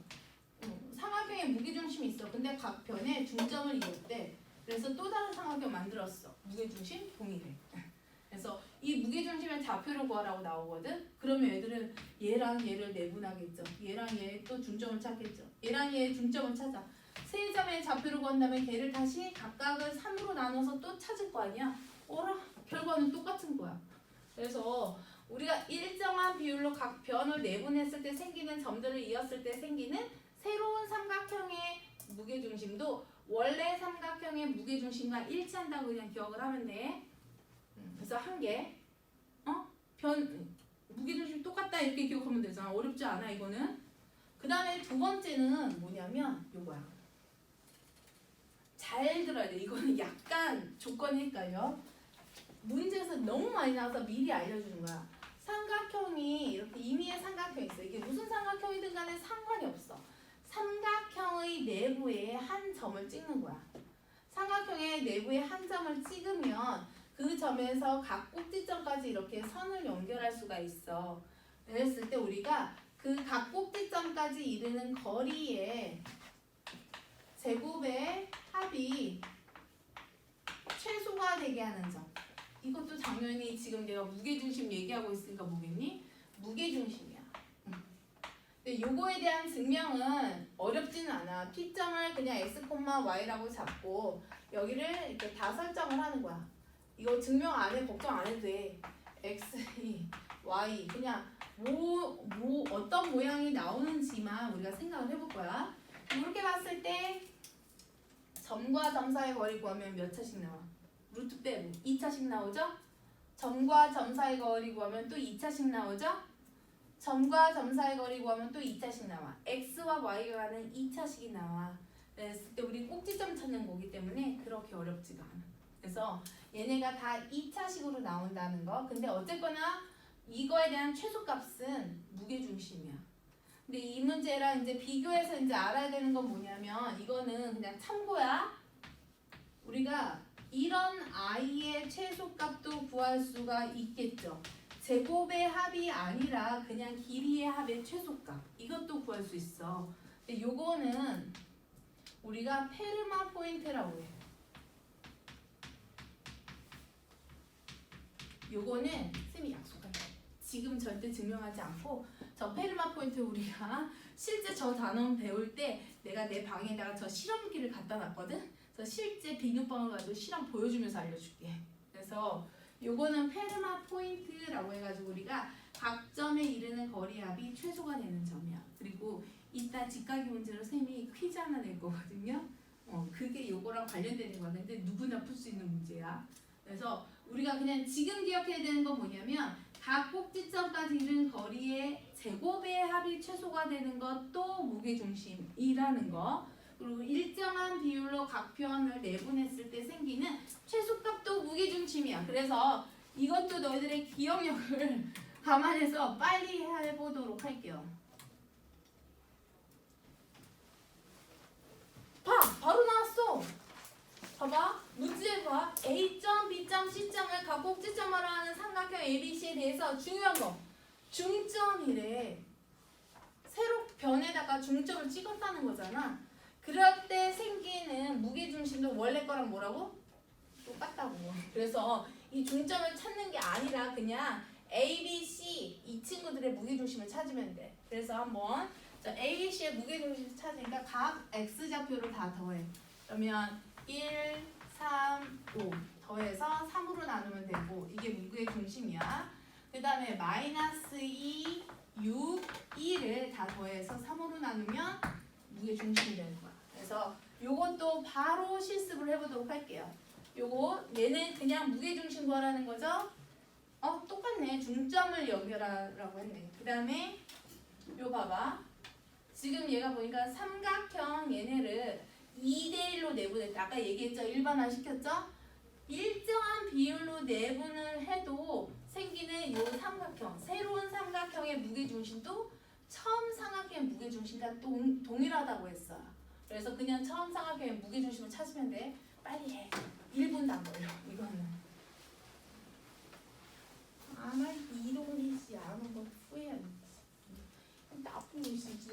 삼각형에 무게중심이 있어. 근데 각 변에 중점을 이뤘대. 그래서 또 다른 삼각형 만들었어. 무게중심 동일해. 그래서 이 무게중심의 좌표를 구하라고 나오거든. 그러면 애들은 얘랑 얘를 내분하겠죠. 얘랑 얘 또 중점을 찾겠죠. 얘랑 얘의 중점을 찾아. 세 점의 좌표를 구한 다음에 걔를 다시 각각을 3으로 나눠서 또 찾을 거 아니야. 어라? 결과는 똑같은 거야. 그래서 우리가 일정한 비율로 각 변을 내분했을 때 생기는 점들을 이었을 때 생기는 새로운 삼각형의 무게중심도 원래 삼각형의 무게중심과 일치한다고 그냥 기억을 하면 돼. 그래서 한 개, 변 무게중심 똑같다 이렇게 기억하면 되잖아. 어렵지 않아 이거는. 그 다음에 두 번째는 뭐냐면 요거야. 잘 들어야 돼. 이거는 약간 조건이 헷갈려. 문제에서 너무 많이 나와서 미리 알려주는 거야. 삼각형이 이렇게 임의의 삼각형이 있어. 이게 무슨 삼각형이든 간에 상관이 없어. 삼각형의 내부에 한 점을 찍는 거야. 삼각형의 내부에 한 점을 찍으면 그 점에서 각 꼭지점까지 이렇게 선을 연결할 수가 있어. 그랬을 때 우리가 그 각 꼭지점까지 이르는 거리의 제곱의 합이 최소가 되게 하는 점. 이것도 당연히 지금 내가 무게중심 얘기하고 있으니까 뭐겠니? 무게중심이야. 근데 요거에 대한 증명은 어렵지는 않아. P점을 그냥 x, y라고 잡고 여기를 이렇게 다 설정을 하는 거야. 이거 증명 안 해, 걱정 안 해도 돼. x, y 그냥 어떤 모양이 나오는지만 우리가 생각을 해볼 거야. 이렇게 봤을 때 점과 점 사이 거리 구하면 몇 차씩 나와? 루트 빼고 2차씩 나오죠? 점과 점 사이 거리 구하면 또 2차씩 나오죠? 점과 점 사이 거리 구하면 또 2차씩 나와. x와 y가 가는 2차씩이 나와. 그랬을 때 우리 꼭지점 찾는 거기 때문에 그렇게 어렵지가 않아. 그래서 얘네가 다 2차식으로 나온다는 거. 근데 어쨌거나 이거에 대한 최소값은 무게중심이야. 근데 이 문제랑 이제 비교해서 이제 알아야 되는 건 뭐냐면 이거는 그냥 참고야. 우리가 이런 i의 최소값도 구할 수가 있겠죠. 제곱의 합이 아니라 그냥 길이의 합의 최소값. 이것도 구할 수 있어. 근데 요거는 우리가 페르마 포인트라고 해. 요거는 쌤이 약속할게. 지금 절대 증명하지 않고 저 페르마 포인트 우리가 실제 저 단원 배울 때 내가 내 방에다가 저 실험기를 갖다 놨거든. 그래서 실제 비눗방울 가지고 실험 보여주면서 알려줄게. 그래서 요거는 페르마 포인트라고 해가지고 우리가 각 점에 이르는 거리합이 최소가 되는 점이야. 그리고 이따 직각이 문제로 쌤이 퀴즈 하나 낼 거거든요. 그게 요거랑 관련되는 거야. 근데 누구나 풀 수 있는 문제야. 그래서 우리가 그냥 지금 기억해야 되는 건 뭐냐면 각 꼭지점까지 이르는 거리의 제곱의 합이 최소가 되는 것도 무게중심이라는 거. 그리고 일정한 비율로 각 표현을 내분했을 때 생기는 최소값도 무게중심이야. 그래서 이것도 너희들의 기억력을 감안해서 빨리 해보도록 할게요. 바로 나왔어. 봐봐. 문제 봐. A점, B점, C점을 각 꼭지점으로 하는 삼각형 ABC에 대해서 중요한 거. 중점이래. 세로 변에다가 중점을 찍었다는 거잖아. 그럴 때 생기는 무게중심도 원래 거랑 뭐라고? 똑같다고. 그래서 이 중점을 찾는 게 아니라 그냥 A, B, C 이 친구들의 무게중심을 찾으면 돼. 그래서 한번 A, B, C의 무게중심을 찾으니까 각 X좌표를 다 더해. 그러면 1, 3, 5 더해서 3으로 나누면 되고 이게 무게중심이야. 그 다음에 마이너스 2, 6, 2를 다 더해서 3으로 나누면 무게중심이 되는 거야. 그래서 요것도 바로 실습을 해보도록 할게요. 요거 얘는 그냥 무게중심 구하라는 거죠? 똑같네. 중점을 연결하라고 했네. 그 다음에 요 봐봐. 지금 얘가 보니까 삼각형 얘네를 2대1로 내분했다. 아까 얘기했죠? 일반화 시켰죠? 일정한 비율로 내분을 해도 생기는 요 삼각형, 새로운 삼각형의 무게중심도 처음 삼각형의 무게중심과 동일하다고 했어요. 그래서 그냥 처음 삼각형의 무게중심을 찾으면 돼. 빨리 해. 1분도 안 걸려. 이거는. 아마 이동희 씨 아는 거 후회하는 나쁜 진짜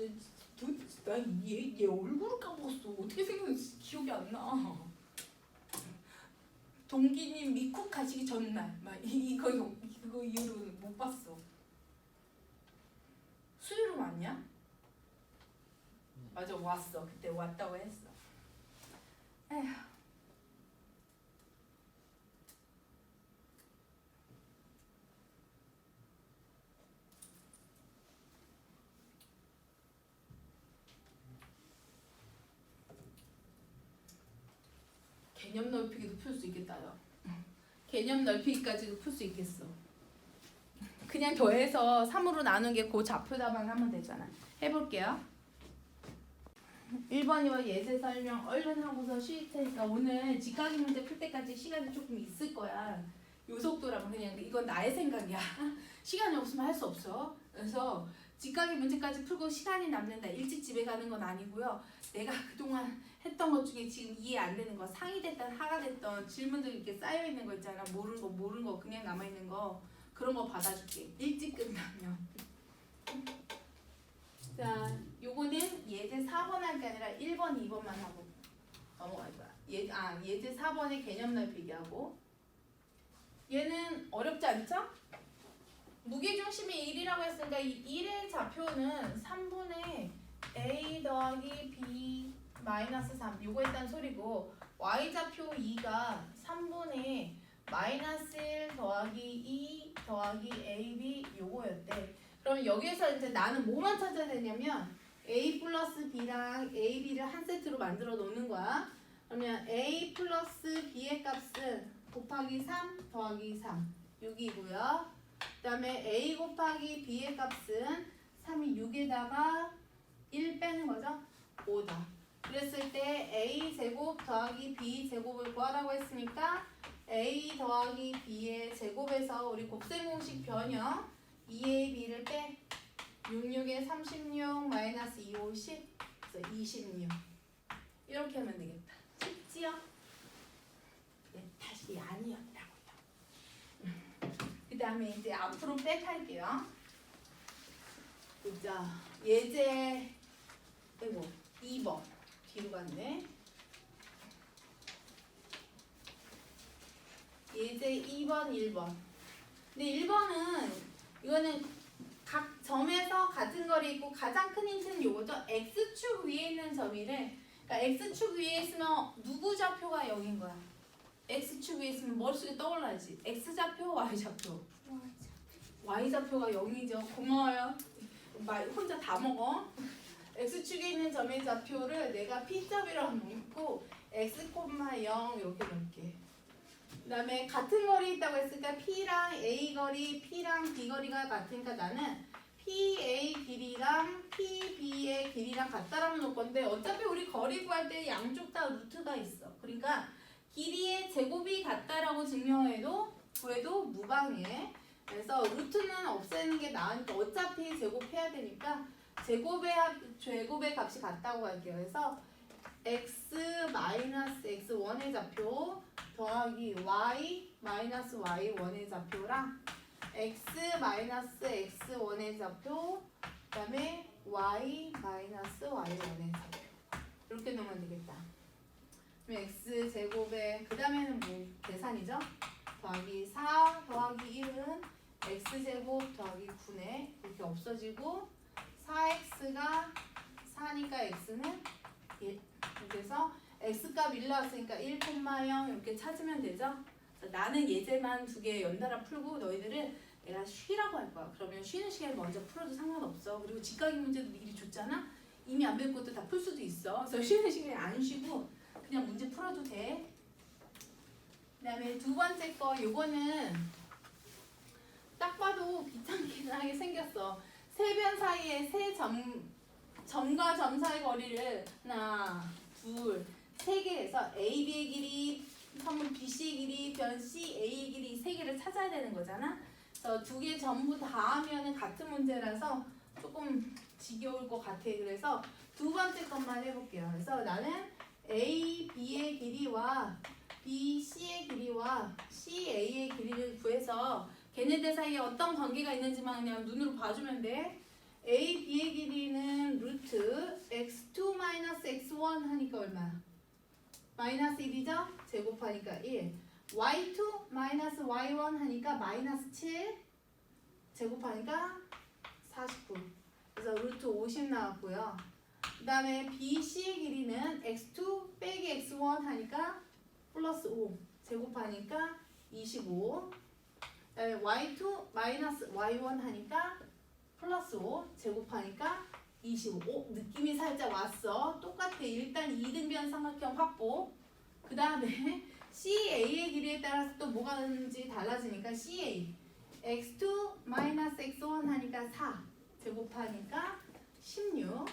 나얘 얼굴을 까먹었어. 어떻게 생겼는지 기억이 안 나. 동기님 미국 가시기 전날 막 그거 이후로 못 봤어. 수요일 왔냐? 맞아 왔어. 그때 왔다고 했어. 에휴. 개념 넓히기도 풀 수 있겠다. 요 개념 넓히기까지도 풀 수 있겠어. 그냥 더해서 3으로 나눈 게 그 좌표다만 하면 되잖아. 해볼게요. 1번, 2번 예제 설명 얼른 하고서 쉴 테니까 오늘 직각이 문제 풀 때까지 시간이 조금 있을 거야. 요 속도라면 그냥 이건 나의 생각이야. 시간이 없으면 할 수 없어. 그래서 직각이 문제까지 풀고 시간이 남는다. 일찍 집에 가는 건 아니고요. 내가 그동안 했던 것 중에 지금 이해 안 되는 거 상이 됐던 하가 됐던 질문들 이렇게 쌓여 있는 거 있잖아. 모르는 거 그냥 남아 있는 거 그런 거 받아줄게. 일찍 끝나면. 자, 요거는 예제 4번 할 게 아니라 1번, 2번만 하고 넘어갈 거야. 예제 4번의 개념 넓히기 하고 얘는 어렵지 않죠? 무게중심이 1이라고 했으니까 이 1의 좌표는 3분의 A 더하기 B 마이너스 3 요거 했다는 소리고 Y좌표 2가 3분의 마이너스 1 더하기 2 더하기 AB 요거였대. 그럼 여기에서 이제 나는 뭐만 찾아야 되냐면 A 플러스 B랑 AB를 한 세트로 만들어 놓는 거야. 그러면 A 플러스 B의 값은 곱하기 3 더하기 3 6이고요. 그 다음에 A 곱하기 B의 값은 3이 6에다가 1 빼는 거죠? 5다. 그랬을 때 A 제곱 더하기 B 제곱을 구하라고 했으니까 A 더하기 B의 제곱에서 우리 곱셈 공식 변형 2AB를 빼 66에 36 마이너스 2, 5, 10 그래서 26 이렇게 하면 되겠다. 쉽지요? 네, 다시 아니었다고요. 그 다음에 이제 앞으로 백 할게요. 자, 예제 2번 뒤로 갔네. 예제 2번 1번 근데 1번은 이거는 각 점에서 같은 거리 있고 가장 큰 힌트는 요거죠. x축 위에 있는 점이래. 그러니까 x축 위에 있으면 누구 좌표가 0인 거야? x축 위에 있으면 머릿속에 떠올라야지. x좌표, y좌표. y좌표가 0이죠. 고마워요. 혼자 다 먹어. x축에 있는 점의 좌표를 내가 p점이라고 놓고 x, 0 이렇게 놓을게. 그 다음에 같은 거리 있다고 했으니까 P랑 A 거리, P랑 B 거리가 같으니까 나는 PA 길이랑 PB의 길이랑 같다라고 놓을 건데 어차피 우리 거리 구할 때 양쪽 다 루트가 있어. 그러니까 길이의 제곱이 같다라고 증명해도 구해도 무방해. 그래서 루트는 없애는 게 나으니까 어차피 제곱해야 되니까 제곱의 값이 같다고 할게요. 그래서 x-x1의 좌표 더하기 y-y1의 좌표랑 x-x1의 좌표 그 다음에 y-y1의 좌표 이렇게 놓으면 되겠다. 그럼 x제곱에 그 다음에는 뭐 계산이죠? 더하기 4 더하기 1은 x제곱 더하기 9네 이렇게 없어지고 4x가 4니까 x는 1 그래서 x값 1 나왔으니까 1,0 이렇게 찾으면 되죠? 나는 예제만 2개 연달아 풀고 너희들은 내가 쉬라고 할 거야. 그러면 쉬는 시간에 먼저 풀어도 상관없어. 그리고 직각이 문제도 미리 줬잖아? 이미 안 배운 것도 다 풀 수도 있어. 그래서 쉬는 시간에 안 쉬고 그냥 문제 풀어도 돼. 그 다음에 두 번째 거 요거는 딱 봐도 귀찮게 생겼어. 세 변 사이에 세 점과 점 사이 거리를 하나, 둘, 세 개 해서 A, B의 길이, 선분 B, C의 길이, 변 C, A의 길이 세 개를 찾아야 되는 거잖아. 그래서 두 개 전부 다 하면은 같은 문제라서 조금 지겨울 것 같아. 그래서 두 번째 것만 해볼게요. 그래서 나는 A, B의 길이와 B, C의 길이와 C, A의 길이를 구해서 걔네들 사이에 어떤 관계가 있는지만 그냥 눈으로 봐주면 돼. A, B의 길이는 루트 x2-x1 하니까 얼마야? 마이너스 1이죠? 제곱하니까 1. y2-y1 하니까 마이너스 7. 제곱하니까 49. 그래서 루트 50 나왔고요. 그 다음에 B, C의 길이는 x2 빼기 x1 하니까 플러스 5. 제곱하니까 25. 그 다음에 y2 마이너스 y1 하니까 플러스 5 제곱하니까 25. 느낌이 살짝 왔어. 똑같아. 일단 이등변 삼각형 확보. 그 다음에 CA의 길이에 따라서 또 뭐가 되는지 달라지니까 CA x2 마이너스 x1 하니까 4 제곱하니까 16.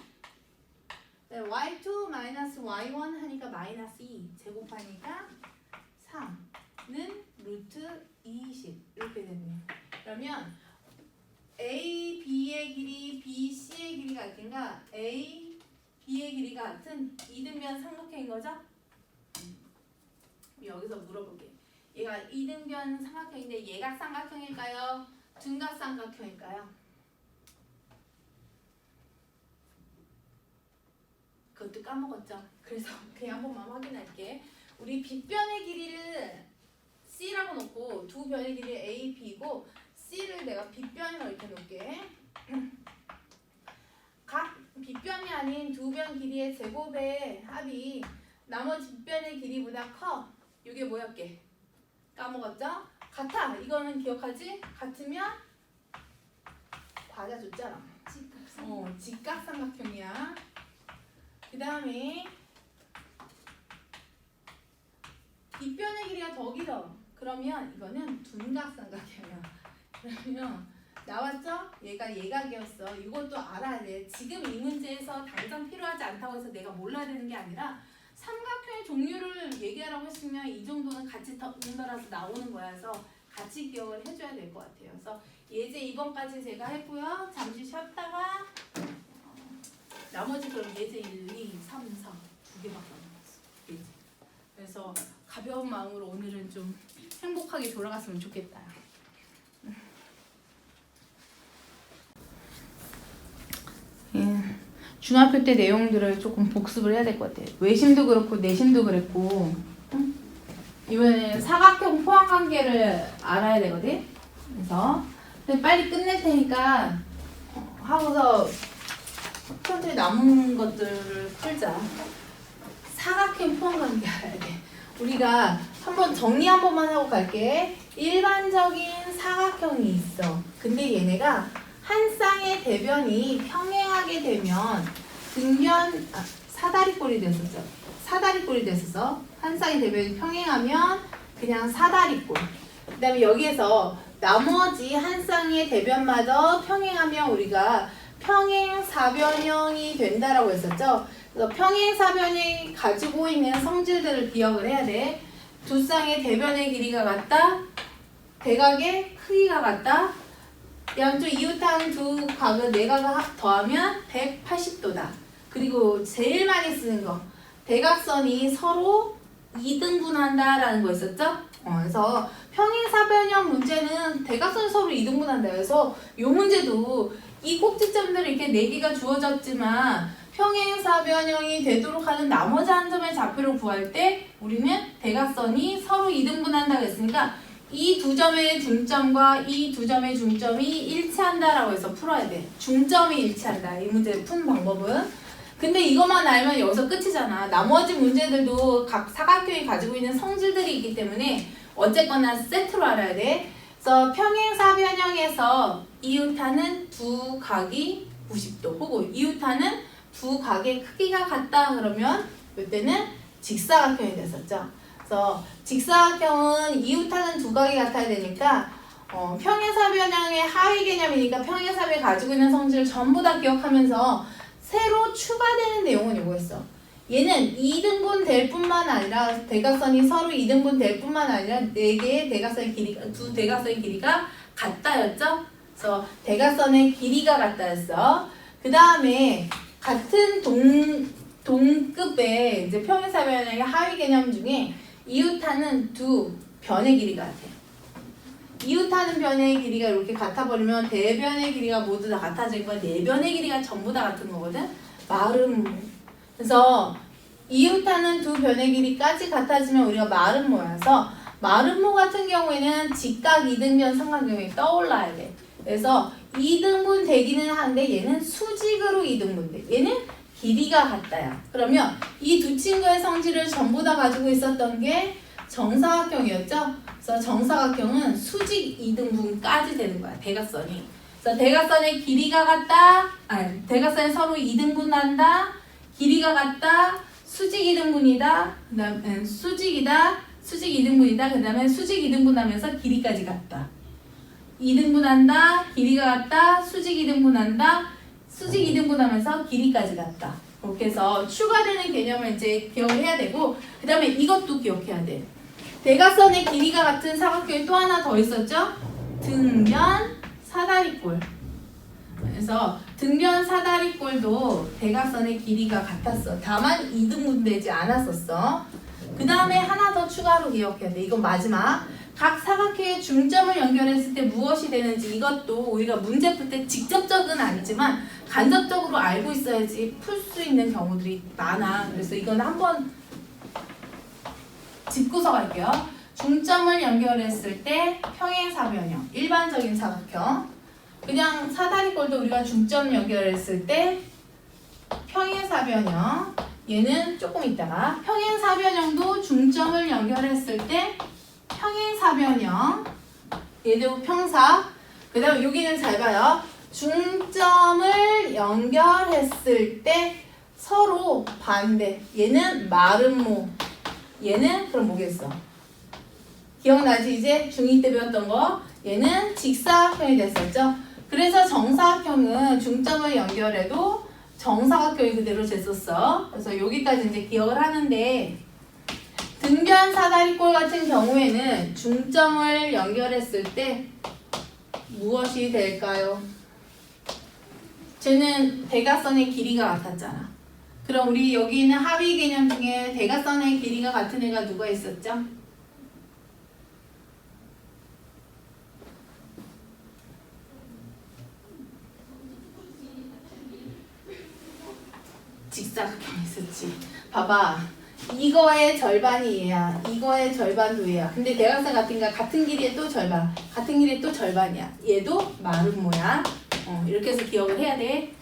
y2 마이너스 y1 하니까 마이너스 2 제곱하니까 3는 루트 20 이렇게 됐네. 그러면 A, B의 길이, B, C의 길이가 같은가? A, B의 길이가 같은 이등변 삼각형인 거죠? 여기서 물어볼게. 얘가 이등변 삼각형인데 예각 삼각형일까요? 둔각 삼각형일까요? 그것도 까먹었죠? 그래서 그냥 한 번만 확인할게. 우리 빗변의 길이를 C라고 놓고 두 변의 길이 A, B고 C를 내가 빗변으로 이렇게 놓을게. 각 빗변이 아닌 두 변 길이의 제곱의 합이 나머지 빗변의 길이보다 커. 이게 뭐였게? 까먹었죠? 같아. 이거는 기억하지? 같으면 과자 줬잖아. 직각삼각형이야. 그 다음에 빗변의 길이가 더 길어. 그러면 이거는 둔각삼각형이야. 그러면 나왔죠? 얘가 예각이었어. 이것도 알아야 돼. 지금 이 문제에서 당장 필요하지 않다고 해서 내가 몰라야 되는 게 아니라 삼각형의 종류를 얘기하라고 했으면 이 정도는 같이 덩달아서 나오는 거야. 그래서 같이 기억을 해줘야 될 것 같아요. 그래서 예제 2번까지 제가 했고요. 잠시 쉬었다가 나머지 그럼 예제 1, 2, 3, 4 두 개밖에 안 남았어. 예제. 그래서 가벼운 마음으로 오늘은 좀 행복하게 돌아갔으면 좋겠다. 중학교 때 내용들을 조금 복습을 해야 될 것 같아요. 외심도 그렇고 내심도 그랬고 이번에는 사각형 포항관계를 알아야 되거든. 그래서 근데 빨리 끝낼 테니까 하고서 천천히 남은 것들을 풀자. 사각형 포함관계 알아야 돼. 우리가 한번 정리 한 번만 하고 갈게. 일반적인 사각형이 있어. 근데 얘네가 한 쌍의 대변이 평행하게 되면 등변 사다리꼴이 됐었죠. 사다리꼴이 됐었어. 한 쌍의 대변이 평행하면 그냥 사다리꼴. 그 다음에 여기에서 나머지 한 쌍의 대변마저 평행하면 우리가 평행사변형이 된다라고 했었죠. 그래서 평행사변이 가지고 있는 성질들을 기억을 해야 돼. 두 쌍의 대변의 길이가 같다. 대각의 크기가 같다. 양쪽 이웃한 두 각을 네 각을 더하면 180도다. 그리고 제일 많이 쓰는 거. 대각선이 서로 2등분한다 라는 거 있었죠? 그래서 평행사변형 문제는 대각선이 서로 2등분한다. 그래서 이 문제도 이 꼭지점들이 이렇게 4개가 주어졌지만 평행사변형이 되도록 하는 나머지 한 점의 좌표를 구할 때 우리는 대각선이 서로 2등분한다고 했으니까 이 두 점의 중점과 이 두 점의 중점이 일치한다라고 해서 풀어야 돼. 중점이 일치한다. 이 문제 푸는 방법은. 근데 이것만 알면 여기서 끝이잖아. 나머지 문제들도 각 사각형이 가지고 있는 성질들이 있기 때문에 어쨌거나 세트로 알아야 돼. 그래서 평행사변형에서 이웃하는 두 각이 90도 혹은 이웃하는 두 각의 크기가 같다 그러면 이때는 직사각형이 됐었죠. 그래서 직사각형은 이웃하는 두 각이 같아야 되니까 평행사변형의 하위 개념이니까 평행사변이 가지고 있는 성질을 전부 다 기억하면서 새로 추가되는 내용은 이거였어. 얘는 2등분 될 뿐만 아니라 대각선이 서로 2등분 될 뿐만 아니라 4개의 대각선의 길이가 두 대각선의 길이가 같다였죠. 그래서 대각선의 길이가 같다였어. 그 다음에 같은 동급의 이제 평행사변형의 하위 개념 중에 이웃하는 두 변의 길이가 같아요. 이웃하는 변의 길이가 이렇게 같아버리면 대변의 길이가 모두 다 같아지는 거야. 네 변의 길이가 전부 다 같은 거거든. 마름모. 그래서 이웃하는 두 변의 길이까지 같아지면 우리가 마름모여서 마름모 같은 경우에는 직각 2등변 삼각형이 떠올라야 돼. 그래서 2등분 되기는 하는데 얘는 수직으로 2등분 돼. 얘는 길이가 같다야. 그러면 이 두 친구의 성질을 전부 다 가지고 있었던 게 정사각형이었죠. 그래서 정사각형은 수직 2등분까지 되는 거야. 대각선이. 그래서 대각선의 길이가 같다. 대각선이 서로 2등분 난다. 길이가 같다. 수직 2등분이다. 그 다음에 수직이다. 수직 2등분이다. 그 다음에 수직 2등분 하면서 길이까지 같다. 2등분 한다. 길이가 같다. 수직 2등분 한다. 수직 2등분 하면서 길이까지 같다. 이렇게 해서 추가되는 개념을 이제 기억을 해야 되고 그 다음에 이것도 기억해야 돼. 대각선의 길이가 같은 사각형이 또 하나 더 있었죠? 등변 사다리꼴. 그래서 등변 사다리꼴도 대각선의 길이가 같았어. 다만 2등분 되지 않았었어. 그 다음에 하나 더 추가로 기억해야 돼. 이건 마지막. 각 사각형의 중점을 연결했을 때 무엇이 되는지 이것도 우리가 문제 풀 때 직접적은 아니지만 간접적으로 알고 있어야지 풀 수 있는 경우들이 많아. 그래서 이건 한번 짚고서 갈게요. 중점을 연결했을 때 평행사변형, 일반적인 사각형. 그냥 사다리꼴도 우리가 중점 연결했을 때 평행사변형. 얘는 조금 있다가 평행사변형도 중점을 연결했을 때 평행사변형. 얘도 평사. 그 다음 여기는 잘 봐요. 중점을 연결했을 때 서로 반대. 얘는 마름모. 얘는 그럼 뭐겠어? 기억나지? 이제 중2 때 배웠던 거. 얘는 직사각형이 됐었죠. 그래서 정사각형은 중점을 연결해도 정사각형이 그대로 됐었어. 그래서 여기까지 이제 기억을 하는데 등변 사다리꼴 같은 경우에는 중점을 연결했을 때 무엇이 될까요? 쟤는 대각선의 길이가 같았잖아. 그럼 우리 여기 있는 하위 개념 중에 대각선의 길이가 같은 애가 누가 있었죠? 직사각형이 있었지. 봐봐. 이거의 절반이 얘야. 이거의 절반도 얘야. 근데 대각선 같으니까 같은 길이에 또 절반. 같은 길이에 또 절반이야. 얘도 마름 모양. 이렇게 해서 기억을 해야 돼.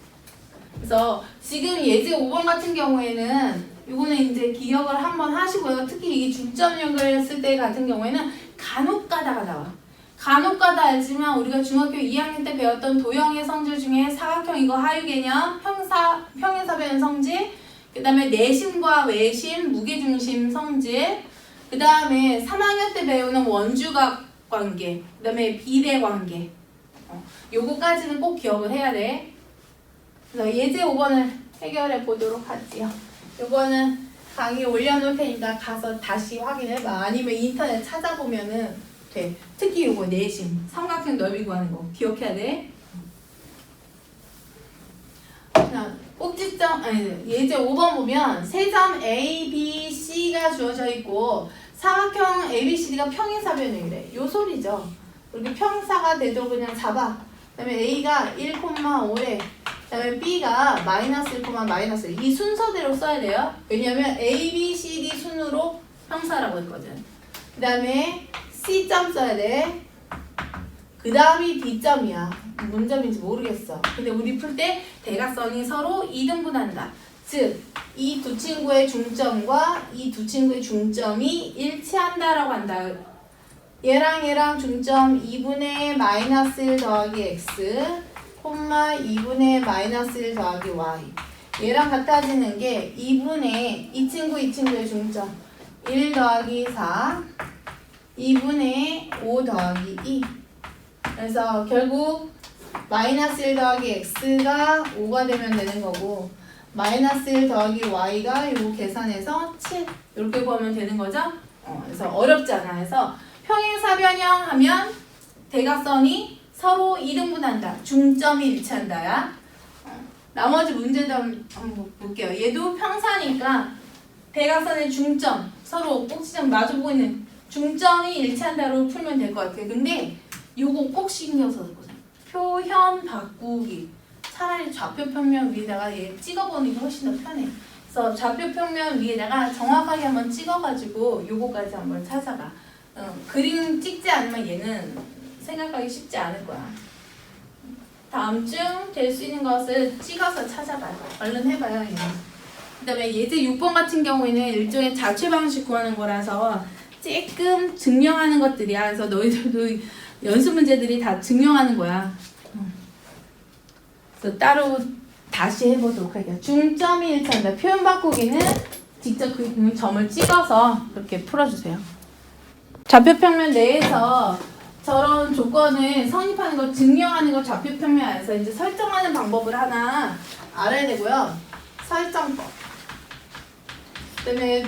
그래서 지금 예제 5번 같은 경우에는 이거는 이제 기억을 한번 하시고요. 특히 이게 중점 연결했을 때 같은 경우에는 간혹 가다가 나와. 간혹 가다 알지만 우리가 중학교 2학년 때 배웠던 도형의 성질 중에 사각형 이거 하유 개념, 평행사변 성질, 그 다음에 내심과 외심, 무게중심 성질, 그 다음에 3학년 때 배우는 원주각 관계, 그 다음에 비례 관계. 요거까지는 꼭 기억을 해야 돼. 그래서 예제 5번을 해결해 보도록 하지요. 요거는 강의 올려놓을 테니까 가서 다시 확인해봐. 아니면 인터넷 찾아보면은 돼. 특히 요거 내심, 삼각형 넓이 구하는 거 기억해야 돼. 자, 꼭지점, 아니, 예제 5번 보면 세 점 A, B, C가 주어져 있고 사각형 A, B, C, D가 평행사변형이래. 요 소리죠. 이렇게 평사가 되도록 그냥 잡아. 그 다음에 A가 1,5래. 그 다음에 B가 마이너스 1, 마이너스 1. 이 순서대로 써야 돼요. 왜냐면 A, B, C, D 순으로 평사라고 했거든. 그 다음에 C점 써야 돼. 그 다음이 D점이야. 뭔 점인지 모르겠어. 근데 우리 풀 때 대각선이 서로 이등분한다. 즉, 이 두 친구의 중점과 이 두 친구의 중점이 일치한다라고 한다. 얘랑 중점 2분의 마이너스 1 더하기 x, 콤마 2분의 마이너스 1 더하기 y. 얘랑 같아지는 게 2분의 이 친구의 중점 1 더하기 4, 2분의 5 더하기 2. 그래서 결국 마이너스 1 더하기 x가 5가 되면 되는 거고 마이너스 1 더하기 y가 이거 계산해서 7 이렇게 구하면 되는 거죠. 그래서 어렵지 않아. 그래서 평행사변형 하면 대각선이 서로 이등분한다. 중점이 일치한다야. 나머지 문제도 한번 볼게요. 얘도 평사니까 대각선의 중점 서로 꼭지점 마주보고 있는 중점이 일치한다로 풀면 될 것 같아요. 근데 요거 꼭 신경 써서 보세요. 표현 바꾸기. 차라리 좌표 평면 위에다가 얘 찍어보는 게 훨씬 더 편해. 그래서 좌표 평면 위에다가 정확하게 한번 찍어가지고 요거까지 한번 찾아봐. 그림 찍지 않으면 얘는 생각하기 쉽지 않을 거야. 다음 중 될 수 있는 것을 찍어서 찾아봐요. 얼른 해봐요. 얘는. 그 다음에 예제 6번 같은 경우에는 일종의 자체 방식 구하는 거라서 조금 증명하는 것들이야. 그래서 너희들도 연습 문제들이 다 증명하는 거야. 그래서 따로 다시 해보도록 할게요. 중점이 일치한다. 표현 바꾸기는 직접 그 점을 찍어서 그렇게 풀어주세요. 좌표평면 내에서 저런 조건을 성립하는 거, 증명하는 거 좌표평면 안에서 이제 설정하는 방법을 하나 알아야 되고요. 설정법. 그다음에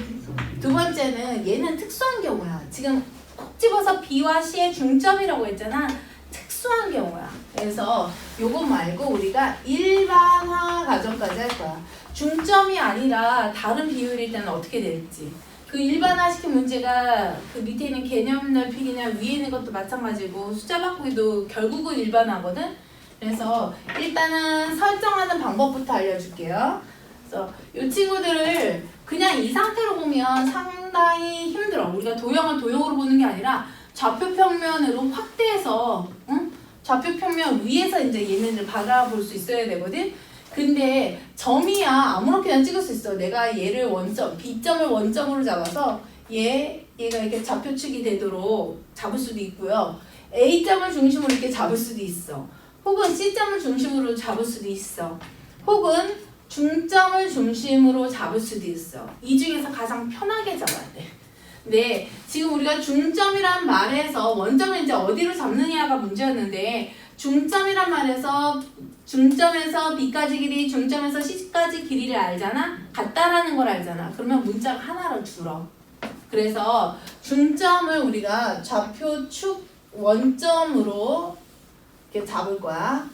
두 번째는 얘는 특수한 경우야. 지금 콕 집어서 B와 C의 중점이라고 했잖아. 특수한 경우야. 그래서 요거 말고 우리가 일반화 과정까지 할 거야. 중점이 아니라 다른 비율일 때는 어떻게 될지. 그 일반화시킨 문제가 그 밑에 있는 개념 넓히기나 위에 있는 것도 마찬가지고 숫자 바꾸기도 결국은 일반화거든. 그래서 일단은 설정하는 방법부터 알려줄게요. 그래서 이 친구들을 그냥 이 상태로 보면 상당히 힘들어. 우리가 도형을 도형으로 보는 게 아니라 좌표평면으로 확대해서 좌표평면 위에서 이제 얘네들 바라볼 수 있어야 되거든. 근데 점이야 아무렇게나 찍을 수 있어. 내가 얘를 원점, B점을 원점으로 잡아서 얘가 이렇게 좌표축이 되도록 잡을 수도 있고요. A점을 중심으로 이렇게 잡을 수도 있어. 혹은 C점을 중심으로 잡을 수도 있어. 혹은 중점을 중심으로 잡을 수도 있어. 이 중에서 가장 편하게 잡아야 돼. 근데 지금 우리가 중점이란 말에서 원점을 이제 어디로 잡느냐가 문제였는데 중점이란 말에서 중점에서 B까지 길이, 중점에서 C까지 길이를 알잖아? 같다라는 걸 알잖아. 그러면 문자가 하나로 줄어. 그래서 중점을 우리가 좌표축 원점으로 이렇게 잡을 거야.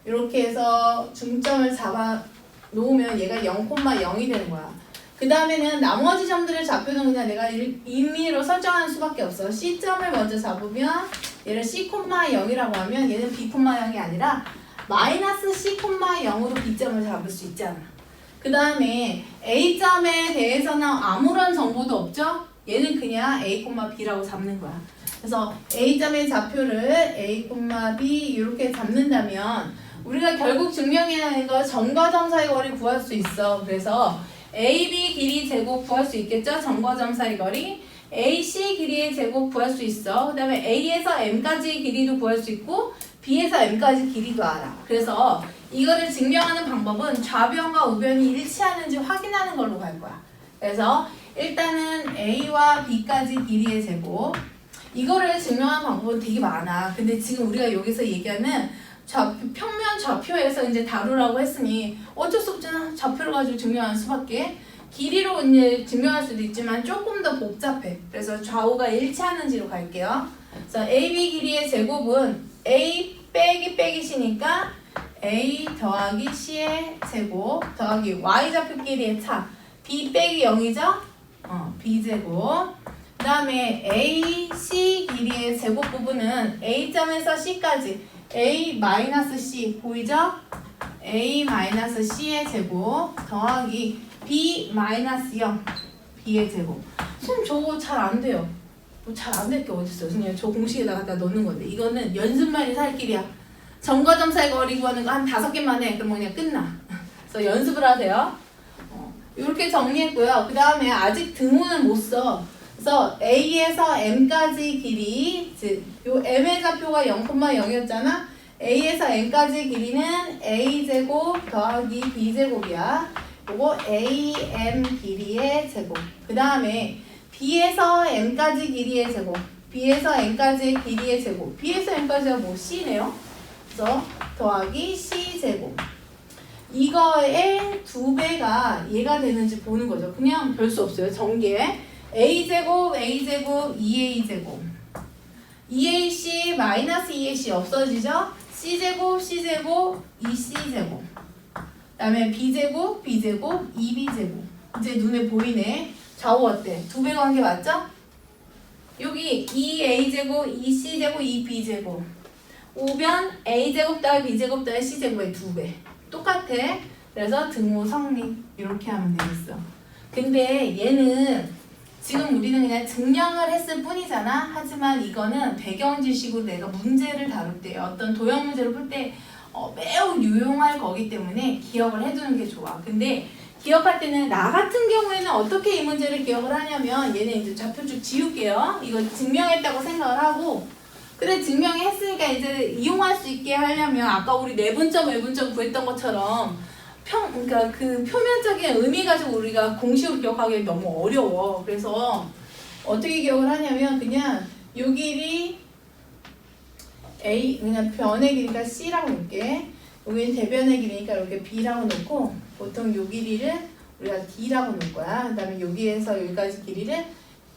이렇게 해서 중점을 잡아 놓으면 얘가 0,0이 되는 거야. 그 다음에는 나머지 점들의 좌표는 그냥 내가 임의로 설정하는 수밖에 없어. C점을 먼저 잡으면 얘를 C,0이라고 하면 얘는 B,0이 아니라 마이너스 C,0으로 B점을 잡을 수 있잖아. 그 다음에 A점에 대해서는 아무런 정보도 없죠? 얘는 그냥 A, B라고 잡는 거야. 그래서 A점의 좌표를 A, B 이렇게 잡는다면 우리가 결국 증명해야 하는 거 점과 점 사이 거리 구할 수 있어. 그래서 AB 길이 제곱 구할 수 있겠죠? 점과 점 사이 거리. AC 길이의 제곱 구할 수 있어. 그 다음에 A에서 M까지 길이도 구할 수 있고 B에서 M까지 길이도 알아. 그래서 이거를 증명하는 방법은 좌변과 우변이 일치하는지 확인하는 걸로 갈 거야. 그래서 일단은 A와 B까지 길이의 제곱. 이거를 증명하는 방법은 되게 많아. 근데 지금 우리가 여기서 얘기하는 평면 좌표에서 이제 다루라고 했으니 어쩔 수 없잖아. 좌표를 가지고 증명하는 수밖에. 길이로 이제 증명할 수도 있지만 조금 더 복잡해. 그래서 좌우가 일치하는지로 갈게요. 그래서 AB 길이의 제곱은 A 빼기 빼기시니까 A 더하기 C의 제곱 더하기 Y 좌표 길이의 차 B 빼기 0이죠? B제곱. 그 다음에 A, C 길이의 제곱 부분은 A점에서 C까지 A-C 보이죠? A-C의 제곱 더하기 B-0 B의 제곱. 선생님 저거 잘 안 돼요. 뭐 잘 안 될 게 어딨어. 그냥 저 공식에다 갖다 넣는 건데 이거는 연습만이 살 길이야. 점과 점 사이 거리 구하는 거 한 5개만 해. 그러면 그냥 끝나. 그래서 연습을 하세요. 이렇게 정리했고요. 그 다음에 아직 등호는 못 써. 그래서 A에서 M까지 길이, 즉 요 M의 좌표가 0,0이었잖아. A에서 M까지 길이는 A제곱 더하기 B제곱이야. 요거 AM 길이의 제곱. 그 다음에 B에서 M까지 길이의 제곱. B에서 M까지 길이의 제곱. B에서 M까지가 뭐 C네요. 그래서 더하기 C제곱. 이거의 2배가 얘가 되는지 보는 거죠. 그냥 별 수 없어요. 전개. A제곱, A제곱, 2A제곱. 2AC 마이너스 2AC 없어지죠? C제곱, C제곱, 2C제곱. 그 다음에 B제곱, B제곱, 2B제곱. 이제 눈에 보이네. 좌우 어때? 2배 관계 맞죠? 여기 2A제곱, 2C제곱, 2B제곱. 우변 A제곱 더하기 B제곱 더하기 C제곱의 2배. 똑같아. 그래서 등호 성립. 이렇게 하면 되겠어. 근데 얘는 지금 우리는 그냥 증명을 했을 뿐이잖아. 하지만 이거는 배경 지식으로 내가 문제를 다룰 때 어떤 도형 문제를 풀 때 매우 유용할 거기 때문에 기억을 해두는 게 좋아. 근데 기억할 때는 나 같은 경우에는 어떻게 이 문제를 기억을 하냐면 얘네 이제 좌표축 지울게요. 이거 증명했다고 생각을 하고 그래 증명했으니까 이제 이용할 수 있게 하려면 아까 우리 내분점 외분점 구했던 것처럼 그러니까 그 표면적인 의미 가지고 우리가 공식으로 기억하기 너무 어려워. 그래서 어떻게 기억을 하냐면 그냥 요 길이 A 그냥 변의 길이가 C라고 놓을게. 여기는 대변의 길이니까 이렇게 B라고 놓고 보통 요 길이를 우리가 D라고 놓을 거야. 그 다음에 여기에서 여기까지 길이를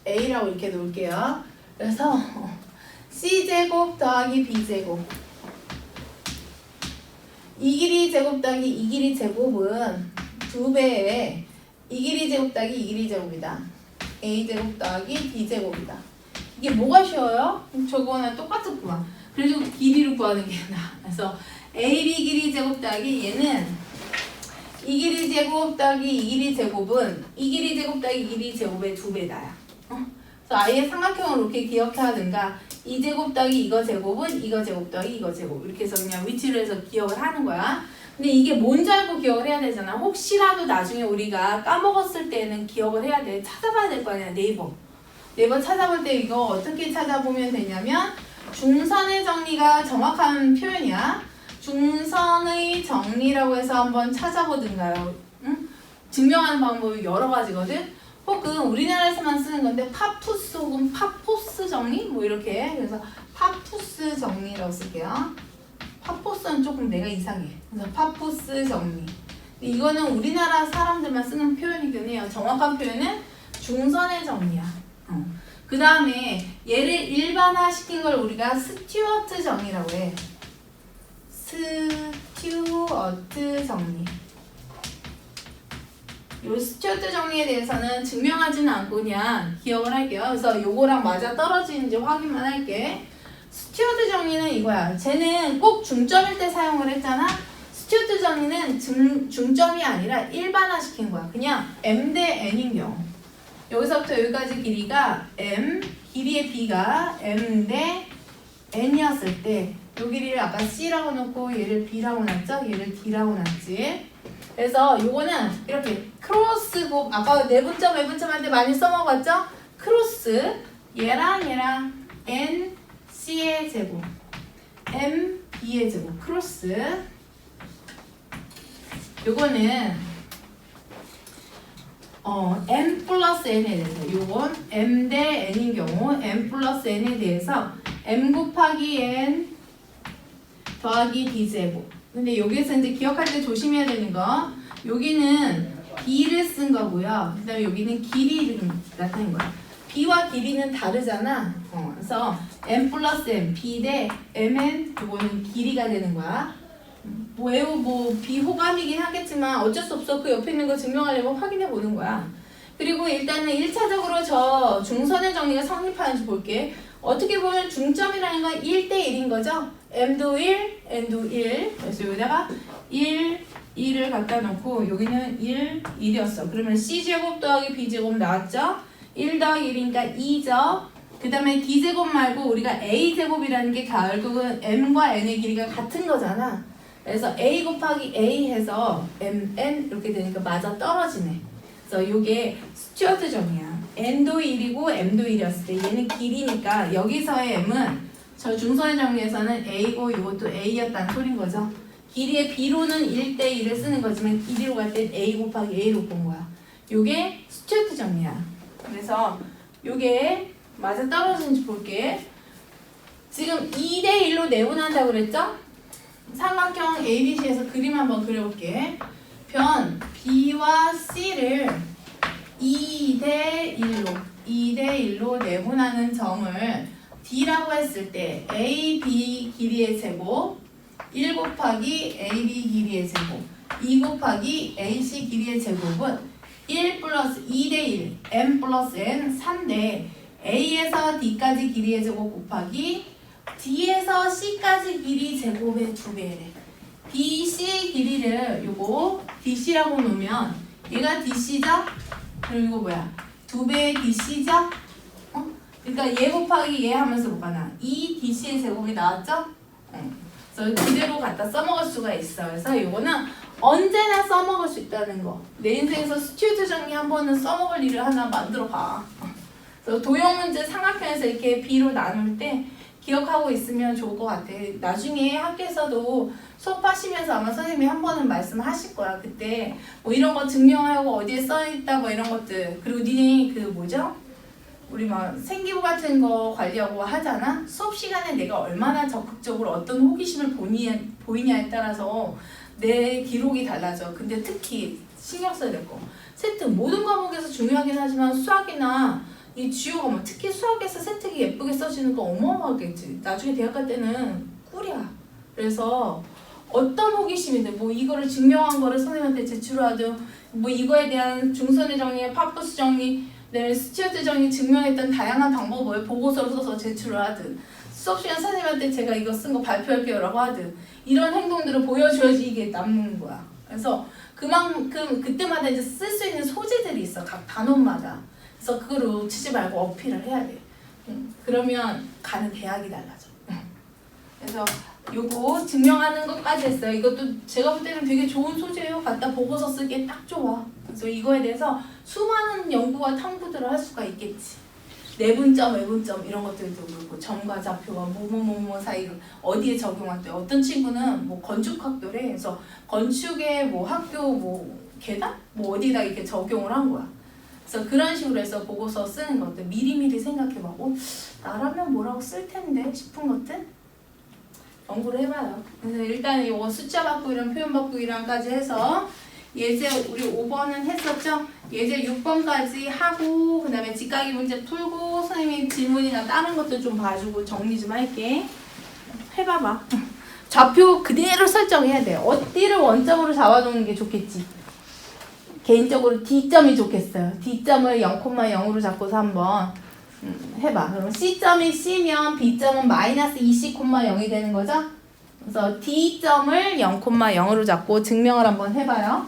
A라고 이렇게 놓을게요. 그래서 C제곱 더하기 B제곱 이 길이 제곱 더하기 이 길이 제곱은 2배에 이 길이 제곱 더하기 이 길이 제곱이다. A제곱 더하기 B제곱이다. 이게 뭐가 쉬워요? 저거는 똑같았구만. 그래서 길이를 구하는 게 나아. 그래서 AB 길이 제곱 더하기 얘는 이 길이 제곱 더하기 이 길이 제곱은 이 길이 제곱 더하기 이 길이 제곱의 2배다야. 그래서 아예 삼각형을 이렇게 기억하든가 이 제곱 더하기 이거 제곱은 이거 제곱 더하기 이거 제곱 이렇게 해서 그냥 위치를 해서 기억을 하는 거야. 근데 이게 뭔지 알고 기억을 해야 되잖아. 혹시라도 나중에 우리가 까먹었을 때는 기억을 해야 돼. 찾아봐야 될 거 아니야. 네이버 찾아볼 때 이거 어떻게 찾아보면 되냐면 중선의 정리가 정확한 표현이야. 중선의 정리라고 해서 한번 찾아보든가요. 응? 증명하는 방법이 여러 가지거든. 혹은 우리나라에서만 쓰는 건데 파푸스 혹은 파포스 정리 뭐 이렇게 그래서 파푸스 정리라고 쓸게요. 파포스는 조금 내가 이상해. 그래서 파푸스 정리. 이거는 우리나라 사람들만 쓰는 표현이긴 해요. 정확한 표현은 중선의 정리야. 그 다음에 얘를 일반화시킨 걸 우리가 스튜어트 정리라고 해. 스튜어트 정리. 요 스튜어트 정리에 대해서는 증명하지는 않고 그냥 기억을 할게요. 그래서 요거랑 맞아 떨어지는지 확인만 할게. 스튜어트 정리는 이거야. 쟤는 꼭 중점일 때 사용을 했잖아. 스튜어트 정리는 중점이 아니라 일반화시킨 거야. 그냥 m 대 n인 경우. 여기서부터 여기까지 길이가 m, 길이의 b가 m 대 n이었을 때 이 길이를 아까 c라고 놓고 얘를 b라고 놨죠? 얘를 d라고 놨지. 그래서 요거는 이렇게 크로스 곱, 아까 내분점 외분점 할 때 많이 써먹었죠? 크로스 얘랑 n, c의 제곱 m, b의 제곱 크로스. 요거는 m 플러스 n에 대해서 요건 m 대 n인 경우 m 플러스 n에 대해서 m 곱하기 n 더하기 d제곱. 근데 여기서 이제 기억할 때 조심해야 되는 거, 여기는 b를 쓴 거고요. 그 다음에 여기는 길이를 나타낸 거야. b와 길이는 다르잖아. 그래서 m 플러스 m, b 대 mn, 이거는 길이가 되는 거야. 비호감이긴 하겠지만 어쩔 수 없어. 그 옆에 있는 거 증명하려면 확인해 보는 거야. 그리고 일단은 1차적으로 저 중선의 정리가 성립하는지 볼게. 어떻게 보면 중점이라는 건 1대 1인 거죠. m도 1, n도 1. 그래서 여기다가 1, 2를 갖다 놓고 여기는 1, 1이었어. 그러면 c제곱 더하기 b제곱 나왔죠? 1 더하기 1이니까 2죠. 그 다음에 d제곱 말고 우리가 a제곱이라는 게 결국은 m과 n의 길이가 같은 거잖아. 그래서 a 곱하기 a 해서 mn 이렇게 되니까 맞아 떨어지네. 그래서 이게 스튜어트 정이야. n도 1이고 m도 1이었을 때 얘는 길이니까 여기서의 m은 저 중선의 정리에서는 a고 이것도 a였다는 소린 거죠. 길이의 b로는 1대 1을 쓰는 거지만 길이로 갈 땐 a 곱하기 a로 본 거야. 이게 스튜어트 정리야. 그래서 이게 맞아 떨어지는지 볼게. 지금 2대 1로 내분한다고 그랬죠? 삼각형 ABC에서 그림 한번 그려볼게. 변 B와 C를 2대 1로 내분하는 점을 D라고 했을 때 AB 길이의 제곱 1 곱하기 AB 길이의 제곱 2 곱하기 AC 길이의 제곱은 1 플러스 2대 1 M 플러스 N 3대 A에서 D까지 길이의 제곱 곱하기 D에서 C까지 길이 제곱의 2배래. BC 길이를 요거 DC라고 놓으면 얘가 DC죠? 그럼 이거 뭐야? 2배의 DC죠? 그러니까 얘 곱하기 얘 하면서 뭐가 나? 2DC의 제곱이 나왔죠? 그래서 그대로 갖다 써먹을 수가 있어. 그래서 이거는 언제나 써먹을 수 있다는 거. 내 인생에서 스튜어트 정리 한 번은 써먹을 일을 하나 만들어 봐. 그래서 도형 문제 삼각형에서 이렇게 B로 나눌 때 기억하고 있으면 좋을 것 같아. 나중에 학교에서도 수업하시면서 아마 선생님이 한 번은 말씀하실 거야. 그때 뭐 이런 거 증명하고 어디에 써있다 뭐 이런 것들. 그리고 니네 그 뭐죠? 우리 막 생기부 같은 거 관리하고 하잖아. 수업 시간에 내가 얼마나 적극적으로 어떤 호기심을 보이냐에 따라서 내 기록이 달라져. 근데 특히 신경 써야 될 거. 세트 모든 과목에서 중요하긴 하지만 수학이나 이 주요 과목, 특히 수학에서 세특이 예쁘게 써지는 거 어마어마하겠지. 나중에 대학 갈 때는 꿀이야. 그래서 어떤 호기심이든 뭐 이거를 증명한 거를 선생님한테 제출하든 뭐 이거에 대한 중선의 정리, 파푸스 정리, 내 스튜어트 정리 증명했던 다양한 방법을 보고서로 써서 제출을 하든 수업시간 선생님한테 제가 이거 쓴 거 발표할게요 라고 하든 이런 행동들을 보여줘야지 이게 남는 거야. 그래서 그만큼 그때마다 이제 쓸 수 있는 소재들이 있어. 각 단원마다. 그래서 그걸 놓치지 말고 어필을 해야 돼. 그러면 가는 대학이 달라져. 그래서 요거 증명하는 것까지 했어요. 이것도 제가 볼 때는 되게 좋은 소재예요. 갖다 보고서 쓰기에 딱 좋아. 그래서 이거에 대해서 수많은 연구와 탐구들을 할 수가 있겠지. 내분점, 외분점 이런 것들도 그렇고 점과 좌표가 뭐뭐뭐뭐 사이로 어디에 적용할 때 어떤 친구는 뭐 건축학교래. 그래서 건축의 뭐 학교 뭐 계단? 뭐 어디다 이렇게 적용을 한 거야. 그래서 그런 식으로 해서 보고서 쓰는 것들 미리미리 생각해봐. 나라면 뭐라고 쓸 텐데 싶은 것들 연구를 해봐요. 그래서 일단 이거 숫자 바꾸기랑 표현 바꾸기랑까지 해서 예제 우리 5번은 했었죠? 예제 6번까지 하고 그 다음에 직각이 문제 풀고 선생님이 질문이나 다른 것들 좀 봐주고 정리 좀 할게. 해봐봐. 좌표 그대로 설정해야 돼. 어디를 원점으로 잡아두는 게 좋겠지. 개인적으로 D점이 좋겠어요. D점을 0,0으로 잡고서 한번 해봐. 그럼 C점이 C면 B점은 마이너스 2C,0이 되는 거죠? 그래서 D점을 0,0으로 잡고 증명을 한번 해봐요.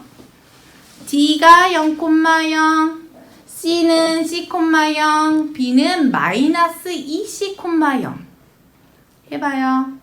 D가 0,0, C는 C,0, B는 마이너스 2C,0 해봐요.